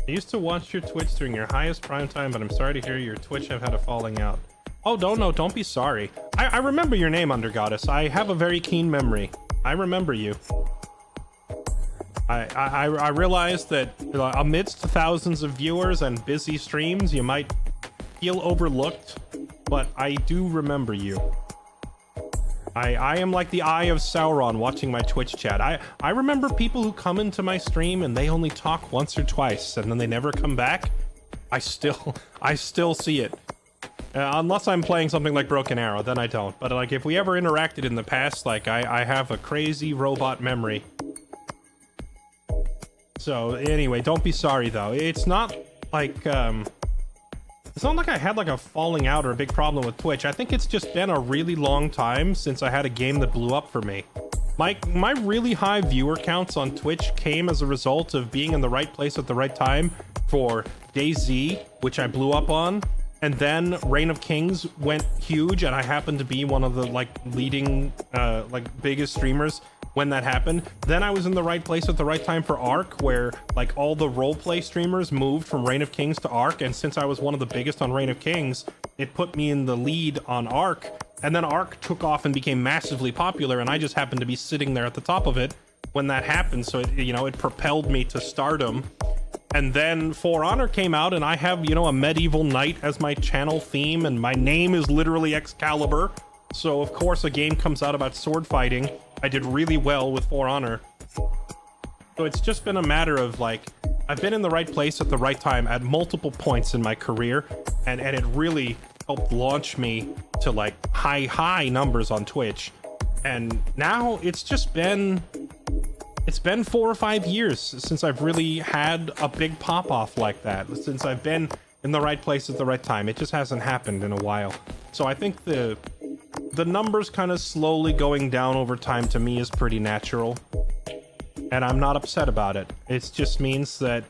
I used to watch your Twitch during your highest prime time, but I'm sorry to hear your Twitch have had a falling out. Oh, don't be sorry. I remember your name, Undergoddess. I have a very keen memory. I remember you. I realize that amidst thousands of viewers and busy streams, you might feel overlooked, but I do remember you. I am like the Eye of Sauron watching my Twitch chat. I remember people who come into my stream and they only talk once or twice and then they never come back. I still see it. Unless I'm playing something like Broken Arrow, then I don't. But like if we ever interacted in the past, like I have a crazy robot memory. So anyway, don't be sorry though. It's not like it's not like I had like a falling out or a big problem with Twitch. I think it's just been a really long time since I had a game that blew up for me. My really high viewer counts on Twitch came as a result of being in the right place at the right time for DayZ, which I blew up on, and then Reign of Kings went huge, and I happened to be one of the like leading like biggest streamers when that happened. Then I was in the right place at the right time for Ark, where like all the roleplay streamers moved from Reign of Kings to Ark, and since I was one of the biggest on Reign of Kings, it put me in the lead on Ark, and then Ark took off and became massively popular, and I just happened to be sitting there at the top of it when that happened, so it, you know, it propelled me to stardom. And then For Honor came out, and I have, you know, a medieval knight as my channel theme, and my name is literally Excalibur, so of course a game comes out about sword fighting. I did really well with For Honor. So it's just been a matter of like, I've been in the right place at the right time at multiple points in my career, and it really helped launch me to like high numbers on Twitch. And now it's been 4 or 5 years since I've really had a big pop off like that, since I've been in the right place at the right time. It just hasn't happened in a while. So I think the numbers kind of slowly going down over time to me is pretty natural, and I'm not upset about it. It just means that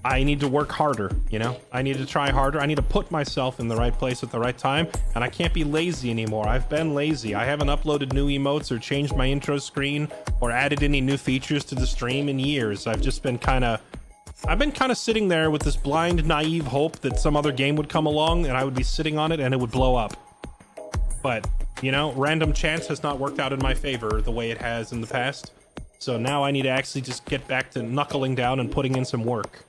I need to work harder, you know? I need to try harder. I need to put myself in the right place at the right time, and I can't be lazy anymore. I've been lazy. I haven't uploaded new emotes or changed my intro screen or added any new features to the stream in years. I've been kind of sitting there with this blind, naive hope that some other game would come along and I would be sitting on it and it would blow up. But, you know, random chance has not worked out in my favor the way it has in the past. So now I need to actually just get back to knuckling down and putting in some work.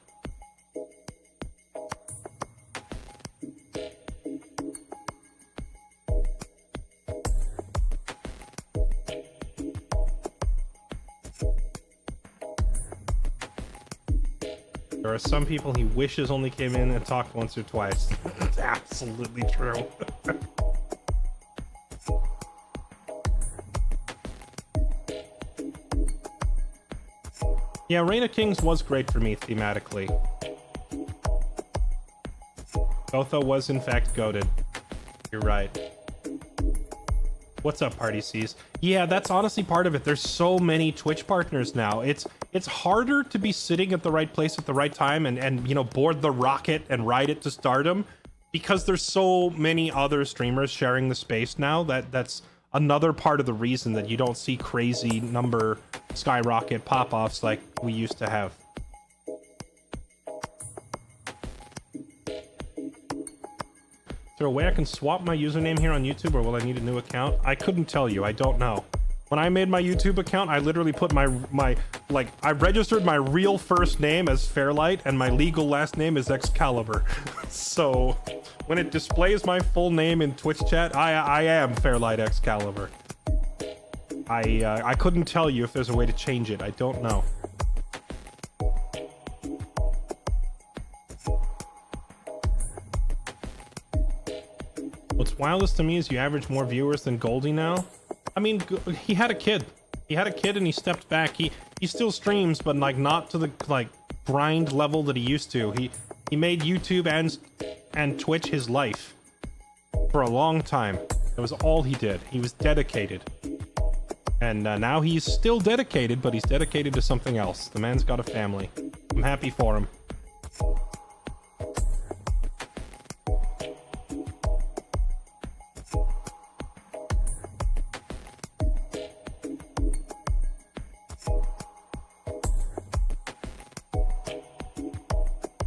There are some people he wishes only came in and talked once or twice. That's absolutely true. Yeah, Reign of Kings was great for me thematically. Gotho was in fact goated. You're right. What's up, Party C's? Yeah, that's honestly part of it. There's so many Twitch partners now. It's harder to be sitting at the right place at the right time and you know, board the rocket and ride it to stardom, because there's so many other streamers sharing the space now. That's another part of the reason that you don't see crazy number skyrocket pop-offs like we used to have. Is there a way I can swap my username here on YouTube, or will I need a new account? I couldn't tell you. I don't know. When I made my YouTube account, I literally put I registered my real first name as Fairlight, and my legal last name is Excalibur. So when it displays my full name in Twitch chat, I am Fairlight Excalibur. I couldn't tell you if there's a way to change it. I don't know. What's wildest to me is you average more viewers than Goldie now. I mean, he had a kid. He had a kid and he stepped back. He still streams, but like not to the like grind level that he used to. He made YouTube and Twitch his life for a long time. That was all he did. He was dedicated. And now he's still dedicated, but he's dedicated to something else. The man's got a family. I'm happy for him.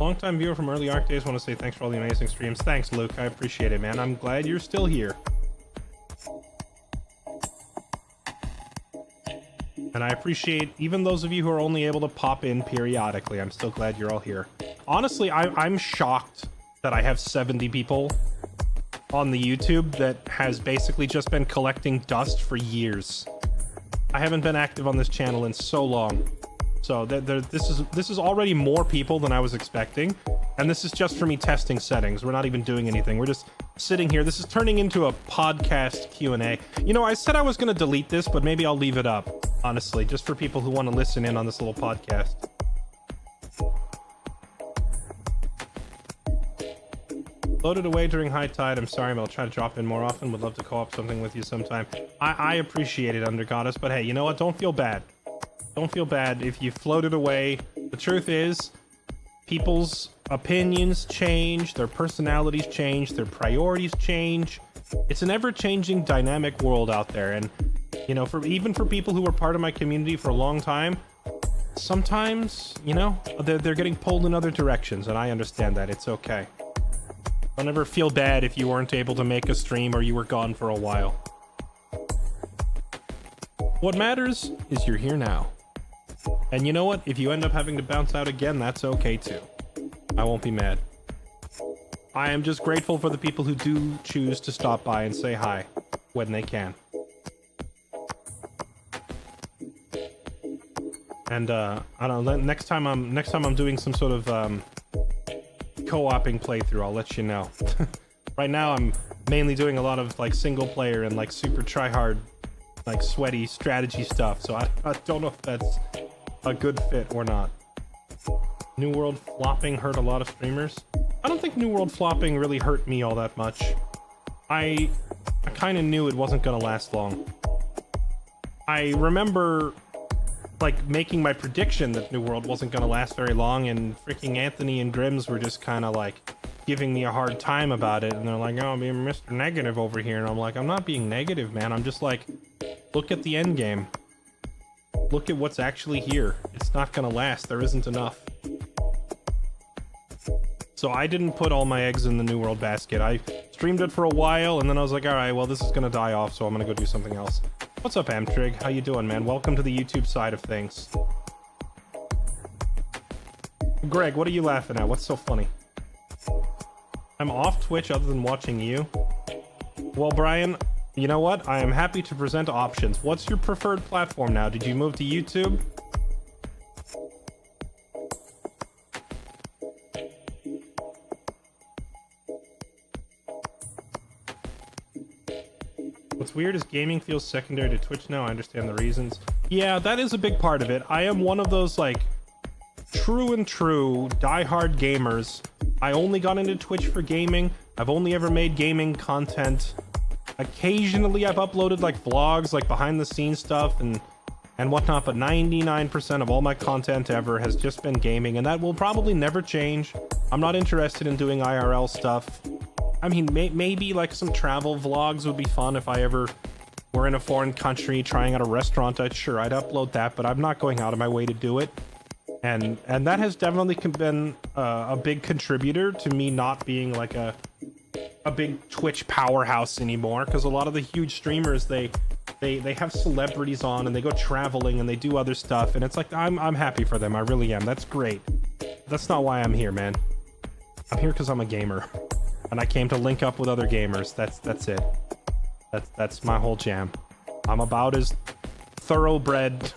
Long-time viewer from early Arc days. Want to say thanks for all the amazing streams. Thanks, Luke. I appreciate it, man. I'm glad you're still here. And I appreciate even those of you who are only able to pop in periodically. I'm still glad you're all here. Honestly, I'm shocked that I have 70 people on the YouTube that has basically just been collecting dust for years. I haven't been active on this channel in so long. So this is already more people than I was expecting, and this is just for me testing settings. We're not even doing anything. We're just sitting here. This is turning into a podcast Q&A. You know, I said I was going to delete this, but maybe I'll leave it up, honestly, just for people who want to listen in on this little podcast. Loaded away during high tide. I'm sorry, but I'll try to drop in more often. Would love to co-op something with you sometime. I appreciate it, Undergoddess, but hey, you know what? Don't feel bad. Don't feel bad if you floated away. The truth is, people's opinions change, their personalities change, their priorities change. It's an ever-changing, dynamic world out there, and you know, even for people who were part of my community for a long time, sometimes, you know, they're getting pulled in other directions, and I understand that. It's okay. Don't ever feel bad if you weren't able to make a stream or you were gone for a while. What matters is you're here now. And you know what? If you end up having to bounce out again, that's okay too. I won't be mad. I am just grateful for the people who do choose to stop by and say hi when they can. And I don't know, next time I'm doing some sort of co-oping playthrough, I'll let you know. Right now I'm mainly doing a lot of like single player and like super try hard, like sweaty strategy stuff, so I don't know if that's a good fit or not. New World flopping hurt a lot of streamers. I don't think New World flopping really hurt me all that much. I kind of knew it wasn't gonna last long. I remember like making my prediction that New World wasn't gonna last very long, and freaking Anthony and Grims were just kind of like giving me a hard time about it, and they're like, oh, I'm being Mr. Negative over here, and I'm like, I'm not being negative, man. I'm just like, look at the end game. Look at what's actually here. It's not gonna last. There isn't enough. So I didn't put all my eggs in the New World basket. I streamed it for a while, and then I was like, alright, well, this is gonna die off, so I'm gonna go do something else. What's up, Amtrig? How you doing, man? Welcome to the YouTube side of things. Greg, what are you laughing at? What's so funny? I'm off Twitch other than watching you. Well, Brian, you know what? I am happy to present options. What's your preferred platform now? Did you move to YouTube? What's weird is gaming feels secondary to Twitch now. I understand the reasons. Yeah, that is a big part of it. I am one of those, like, true die-hard gamers. I only got into Twitch for gaming. I've only ever made gaming content. Occasionally I've uploaded like vlogs, like behind the scenes stuff and whatnot, but 99% of all my content ever has just been gaming, and that will probably never change. I'm not interested in doing IRL stuff. I mean, maybe like some travel vlogs would be fun if I ever were in a foreign country trying out a restaurant. I'd upload that, but I'm not going out of my way to do it. And that has definitely been a big contributor to me not being like a big Twitch powerhouse anymore, because a lot of the huge streamers, they have celebrities on and they go traveling and they do other stuff, and it's like, I'm happy for them. I really am. That's great. That's not why I'm here, man. I'm here because I'm a gamer and I came to link up with other gamers. That's it. That's my whole jam. I'm about as thoroughbred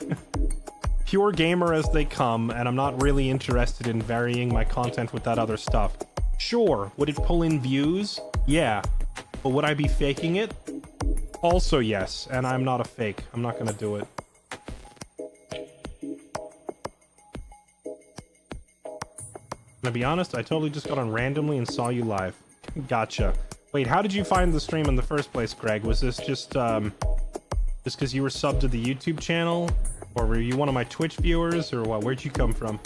pure gamer as they come, and I'm not really interested in varying my content with that other stuff. Sure, would it pull in views? Yeah. But would I be faking it? Also yes, and I'm not a fake. I'm not gonna do it. To be honest, I totally just got on randomly and saw you live. Gotcha. Wait, how did you find the stream in the first place, Greg? Was this just Just because you were subbed to the YouTube channel? Or were you one of my Twitch viewers? Or what? Where'd you come from?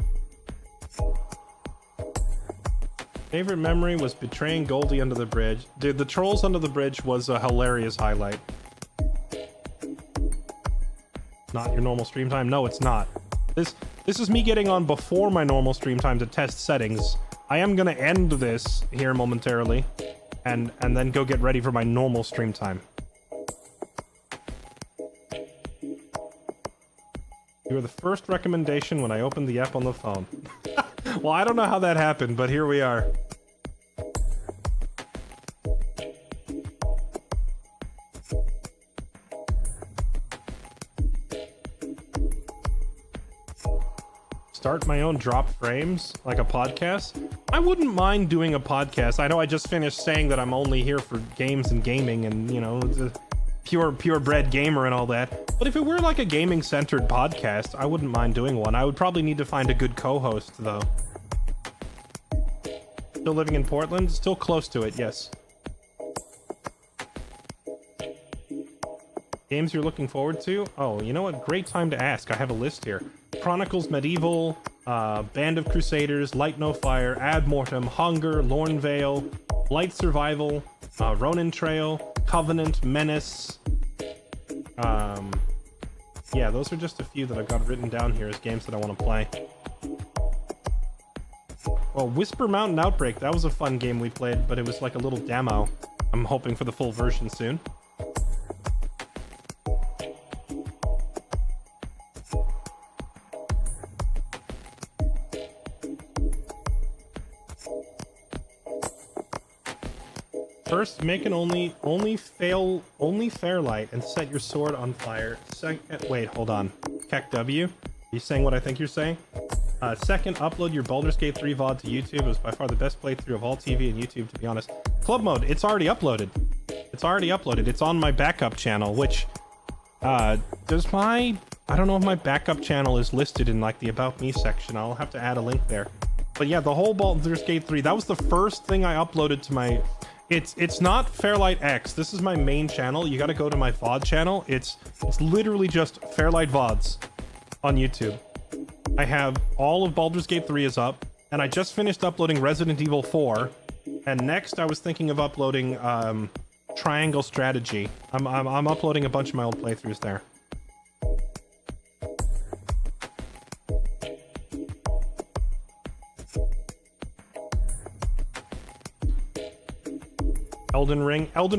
Favorite memory was betraying Goldie under the bridge. Dude, the trolls under the bridge was a hilarious highlight. Not your normal stream time? No, it's not. This is me getting on before my normal stream time to test settings. I am gonna end this here momentarily. And then go get ready for my normal stream time. You were the first recommendation when I opened the app on the phone. Well, I don't know how that happened, but here we are. Start my own drop frames, like a podcast? I wouldn't mind doing a podcast. I know I just finished saying that I'm only here for games and gaming and, you know, purebred gamer and all that. But if it were like a gaming-centered podcast, I wouldn't mind doing one. I would probably need to find a good co-host, though. Still living in Portland? Still close to it, yes. Games you're looking forward to? Oh, you know what? Great time to ask. I have a list here. Chronicles Medieval, Band of Crusaders, Light No Fire, Ad Mortem, Hunger, Lornvale, Light Survival, Ronin Trail, Covenant, Menace. Yeah, those are just a few that I've got written down here as games that I want to play. Well, Whisper Mountain Outbreak, that was a fun game we played, but it was like a little demo. I'm hoping for the full version soon. First, make an only Fairlight and set your sword on fire. Second, wait, hold on. Keck W, are you saying what I think you're saying? Second, upload your Baldur's Gate 3 VOD to YouTube. It was by far the best playthrough of all TV and YouTube, to be honest. Club mode, it's already uploaded. It's already uploaded. It's on my backup channel, which, does my, I don't know if my backup channel is listed in like the About Me section. I'll have to add a link there. But yeah, the whole Baldur's Gate 3, that was the first thing I uploaded to my... It's not Fairlight X. This is my main channel. You gotta go to my VOD channel. It's literally just Fairlight VODs on YouTube. I have all of Baldur's Gate 3 is up, and I just finished uploading Resident Evil 4. And next I was thinking of uploading Triangle Strategy. I'm uploading a bunch of my old playthroughs there. Elden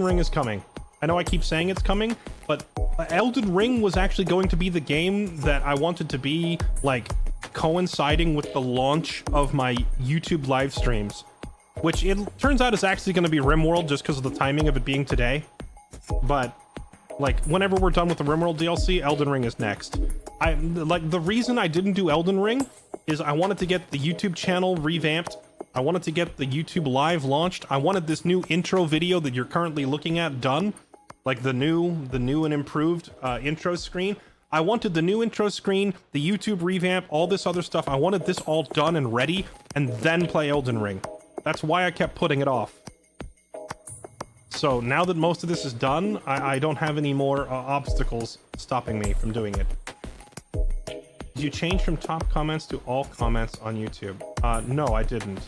Ring is coming. I know I keep saying it's coming, but Elden Ring was actually going to be the game that I wanted to be, like, coinciding with the launch of my YouTube live streams, which it turns out is actually going to be RimWorld just because of the timing of it being today. But, like, whenever we're done with the RimWorld DLC, Elden Ring is next. The reason I didn't do Elden Ring is I wanted to get the YouTube channel revamped. I wanted to get the YouTube live launched. I wanted this new intro video that you're currently looking at done. Like the new and improved intro screen. I wanted the new intro screen, the YouTube revamp, all this other stuff. I wanted this all done and ready, and then play Elden Ring. That's why I kept putting it off. So now that most of this is done, I don't have any more obstacles stopping me from doing it. Did you change from top comments to all comments on YouTube? No, I didn't.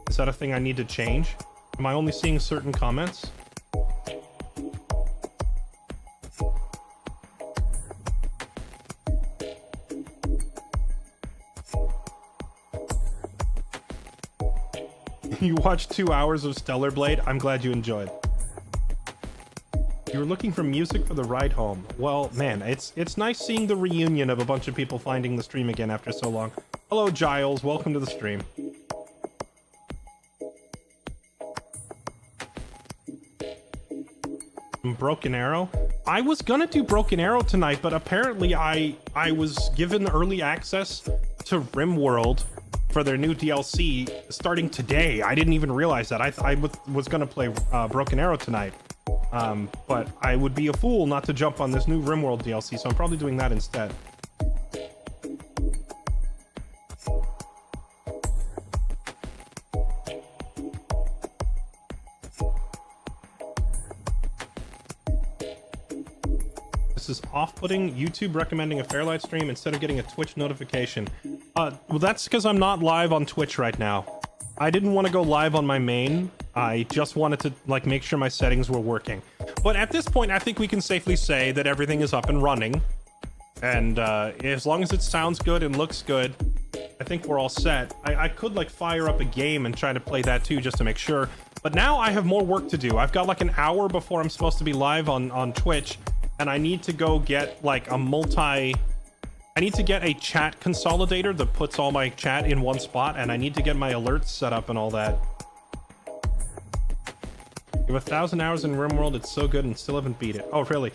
Is that a thing I need to change? Am I only seeing certain comments? You watched 2 hours of Stellar Blade? I'm glad you enjoyed. You were looking for music for the ride home. Well, man, it's nice seeing the reunion of a bunch of people finding the stream again after so long. Hello, Giles. Welcome to the stream. Broken Arrow. I was gonna do Broken Arrow tonight, but apparently I was given early access to RimWorld for their new DLC starting today. I didn't even realize that. I was gonna play Broken Arrow tonight. But I would be a fool not to jump on this new RimWorld DLC, so I'm probably doing that instead. This is off-putting. YouTube recommending a Fairlight stream instead of getting a Twitch notification. Well, that's because I'm not live on Twitch right now. I didn't want to go live on my main. I just wanted to like make sure my settings were working. But at this point, I think we can safely say that everything is up and running. And as long as it sounds good and looks good, I think we're all set. I could like fire up a game and try to play that too just to make sure. But now I have more work to do. I've got like an hour before I'm supposed to be live on Twitch, and I need to go get like I need to get a chat consolidator that puts all my chat in one spot, and I need to get my alerts set up and all that. You have 1,000 hours in RimWorld, it's so good and still haven't beat it. Oh, really?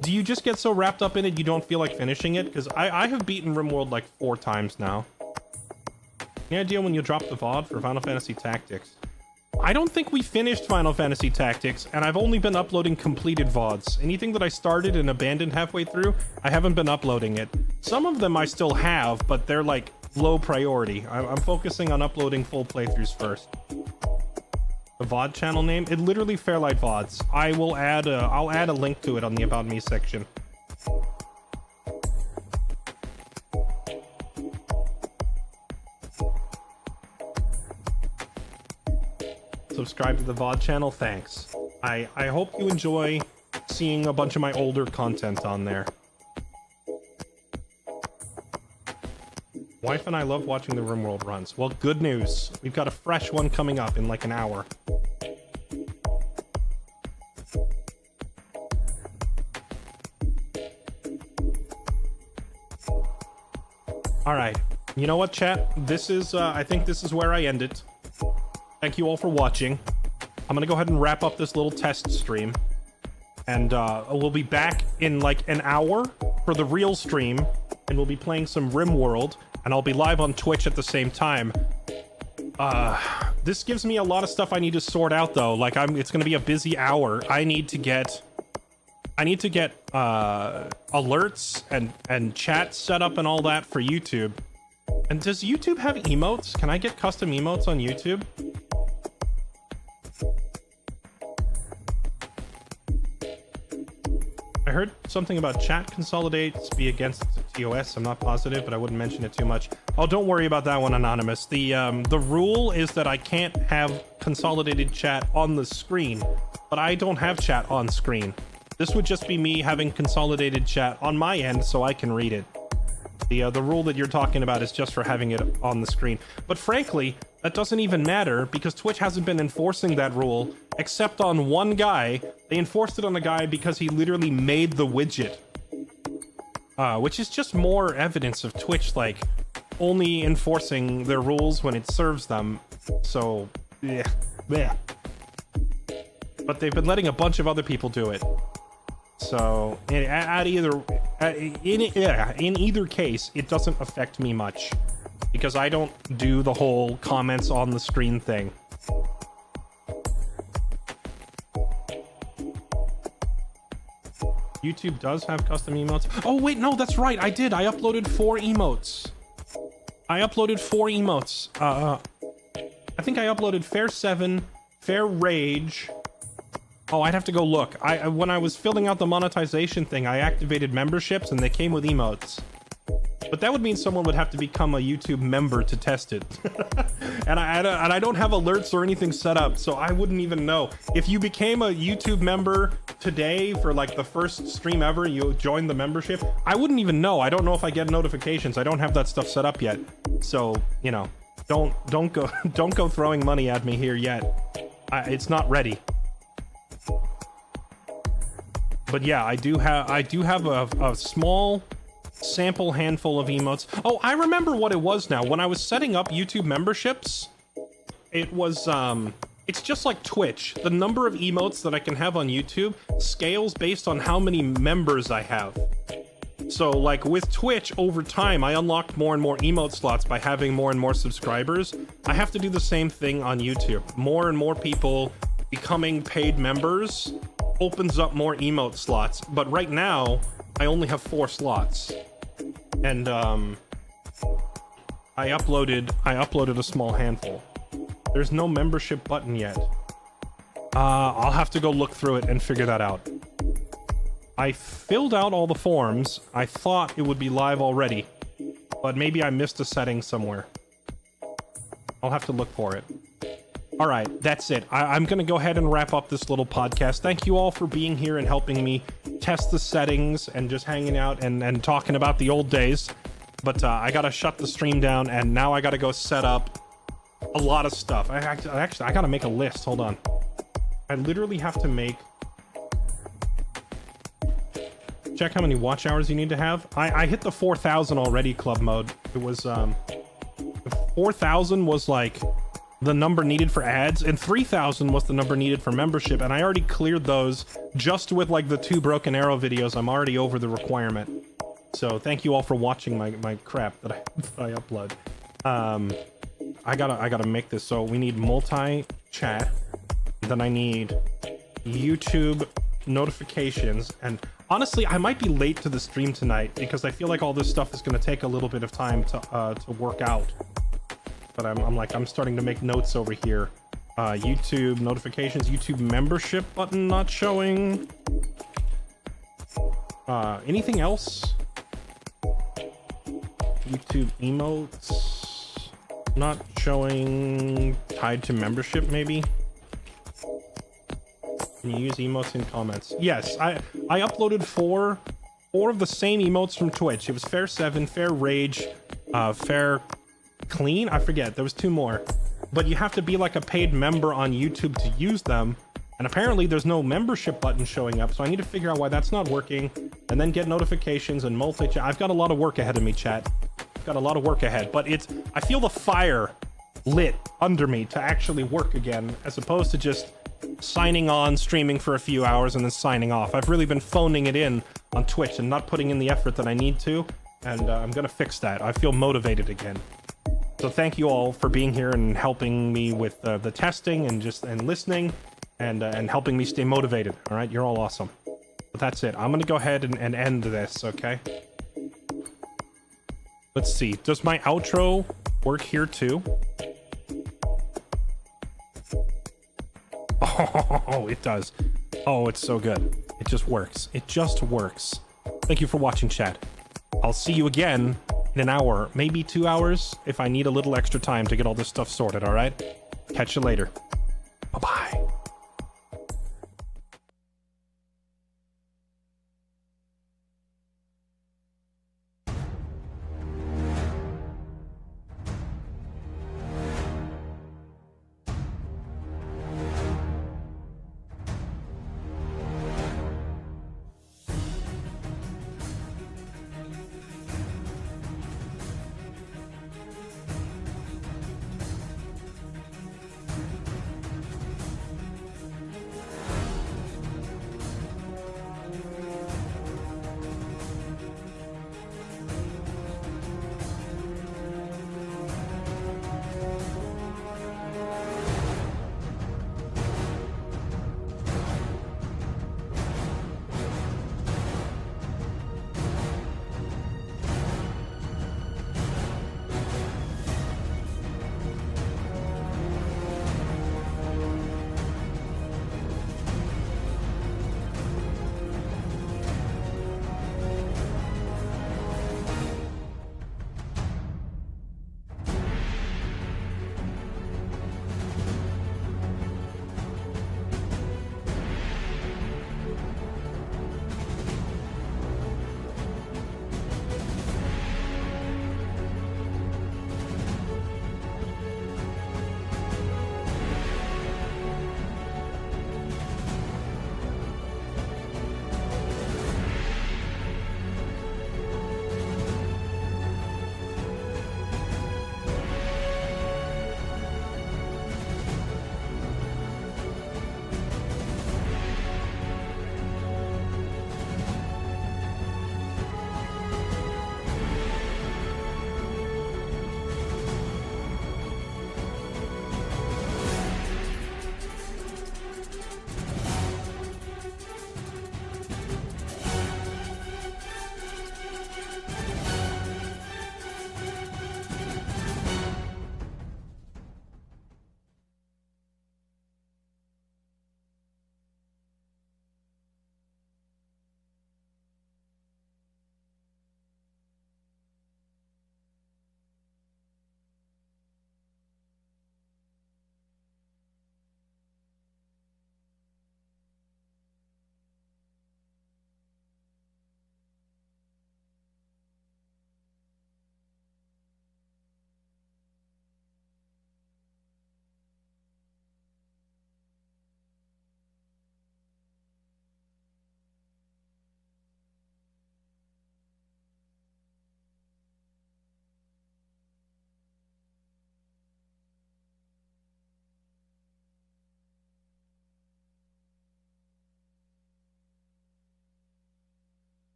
Do you just get so wrapped up in it you don't feel like finishing it? Because I have beaten RimWorld like 4 times now. Any idea when you drop the VOD for Final Fantasy Tactics? I don't think we finished Final Fantasy Tactics, and I've only been uploading completed VODs. Anything that I started and abandoned halfway through, I haven't been uploading it. Some of them I still have, but they're like low priority. I'm focusing on uploading full playthroughs first. The VOD channel name? It literally Fairlight VODs. I'll add a link to it on the About Me section. Subscribe to the VOD channel, thanks. I hope you enjoy seeing a bunch of my older content on there. Wife and I love watching the RimWorld runs. Well, good news. We've got a fresh one coming up in like an hour. Alright. You know what, chat? This is, I think this is where I end it. Thank you all for watching. I'm gonna go ahead and wrap up this little test stream. And we'll be back in like an hour for the real stream. And we'll be playing some RimWorld. And I'll be live on Twitch at the same time. This gives me a lot of stuff I need to sort out though. Like it's gonna be a busy hour. I need to get alerts and chat set up and all that for YouTube. And does YouTube have emotes? Can I get custom emotes on YouTube? I heard something about chat consolidates be against TOS. I'm not positive, but I wouldn't mention it too much. Oh, don't worry about that one, Anonymous. The rule is that I can't have consolidated chat on the screen, but I don't have chat on screen. This would just be me having consolidated chat on my end so I can read it. The rule that you're talking about is just for having it on the screen. But frankly, that doesn't even matter because Twitch hasn't been enforcing that rule except on one guy. They enforced it on a guy because he literally made the widget. Which is just more evidence of Twitch, like, only enforcing their rules when it serves them. So, yeah. But they've been letting a bunch of other people do it. So, in either case, it doesn't affect me much. Because I don't do the whole comments on the screen thing. YouTube does have custom emotes. Oh, wait, no, that's right. I did. I uploaded 4 emotes. I think I uploaded Fair 7, Fair Rage. Oh, I'd have to go look. When I was filling out the monetization thing, I activated memberships and they came with emotes. But that would mean someone would have to become a YouTube member to test it. and I don't have alerts or anything set up, so I wouldn't even know. If you became a YouTube member today for like the first stream ever, you joined the membership, I wouldn't even know. I don't know if I get notifications. I don't have that stuff set up yet. So, you know, don't go throwing money at me here yet. It's not ready. But yeah, I do have a small sample handful of emotes. Oh, I remember what it was now. When I was setting up YouTube memberships, it was it's just like Twitch. The number of emotes that I can have on YouTube scales based on how many members I have. So like with Twitch, over time I unlocked more and more emote slots by having more and more subscribers. I have to do the same thing on YouTube. More and more people becoming paid members opens up more emote slots, but right now I only have 4 slots. And I uploaded a small handful. There's no membership button yet. I'll have to go look through it and figure that out. I filled out all the forms. I thought it would be live already, but maybe I missed a setting somewhere. I'll have to look for it. All right, that's it. I'm going to go ahead and wrap up this little podcast. Thank you all for being here and helping me test the settings and just hanging out and talking about the old days. But I got to shut the stream down, and now I got to go set up a lot of stuff. I got to make a list. Hold on. I literally have to make... Check how many watch hours you need to have. I hit the 4,000 already, club mode. It was... 4,000 was like... the number needed for ads, and 3,000 was the number needed for membership, and I already cleared those just with like the 2 Broken Arrow videos. I'm already over the requirement. So thank you all for watching my crap that I upload. I gotta make this. So we need multi-chat, then I need YouTube notifications, and honestly I might be late to the stream tonight because I feel like all this stuff is going to take a little bit of time to work out. But I'm starting to make notes over here. YouTube notifications, YouTube membership button not showing. Anything else? YouTube emotes not showing, tied to membership maybe. Can you use emotes in comments? Yes, I uploaded four of the same emotes from Twitch. It was Fair 7, Fair Rage, Fair Clean, I forget, there was 2 more, but you have to be like a paid member on YouTube to use them, and apparently there's no membership button showing up, so I need to figure out why that's not working, and then get notifications and multi-chat. I've got a lot of work ahead of me, chat. I've got a lot of work ahead, but I feel the fire lit under me to actually work again, as opposed to just signing on, streaming for a few hours, and then signing off. I've really been phoning it in on Twitch and not putting in the effort that I need to, and I'm gonna fix that. I feel motivated again. So thank you all for being here and helping me with the testing and listening and helping me stay motivated. All right, you're all awesome. But that's it. I'm gonna go ahead and end this. Okay. Let's see. Does my outro work here too? Oh, it does. Oh, it's so good. It just works. It just works. Thank you for watching, chat. I'll see you again in an hour, maybe 2 hours, if I need a little extra time to get all this stuff sorted, all right? Catch you later.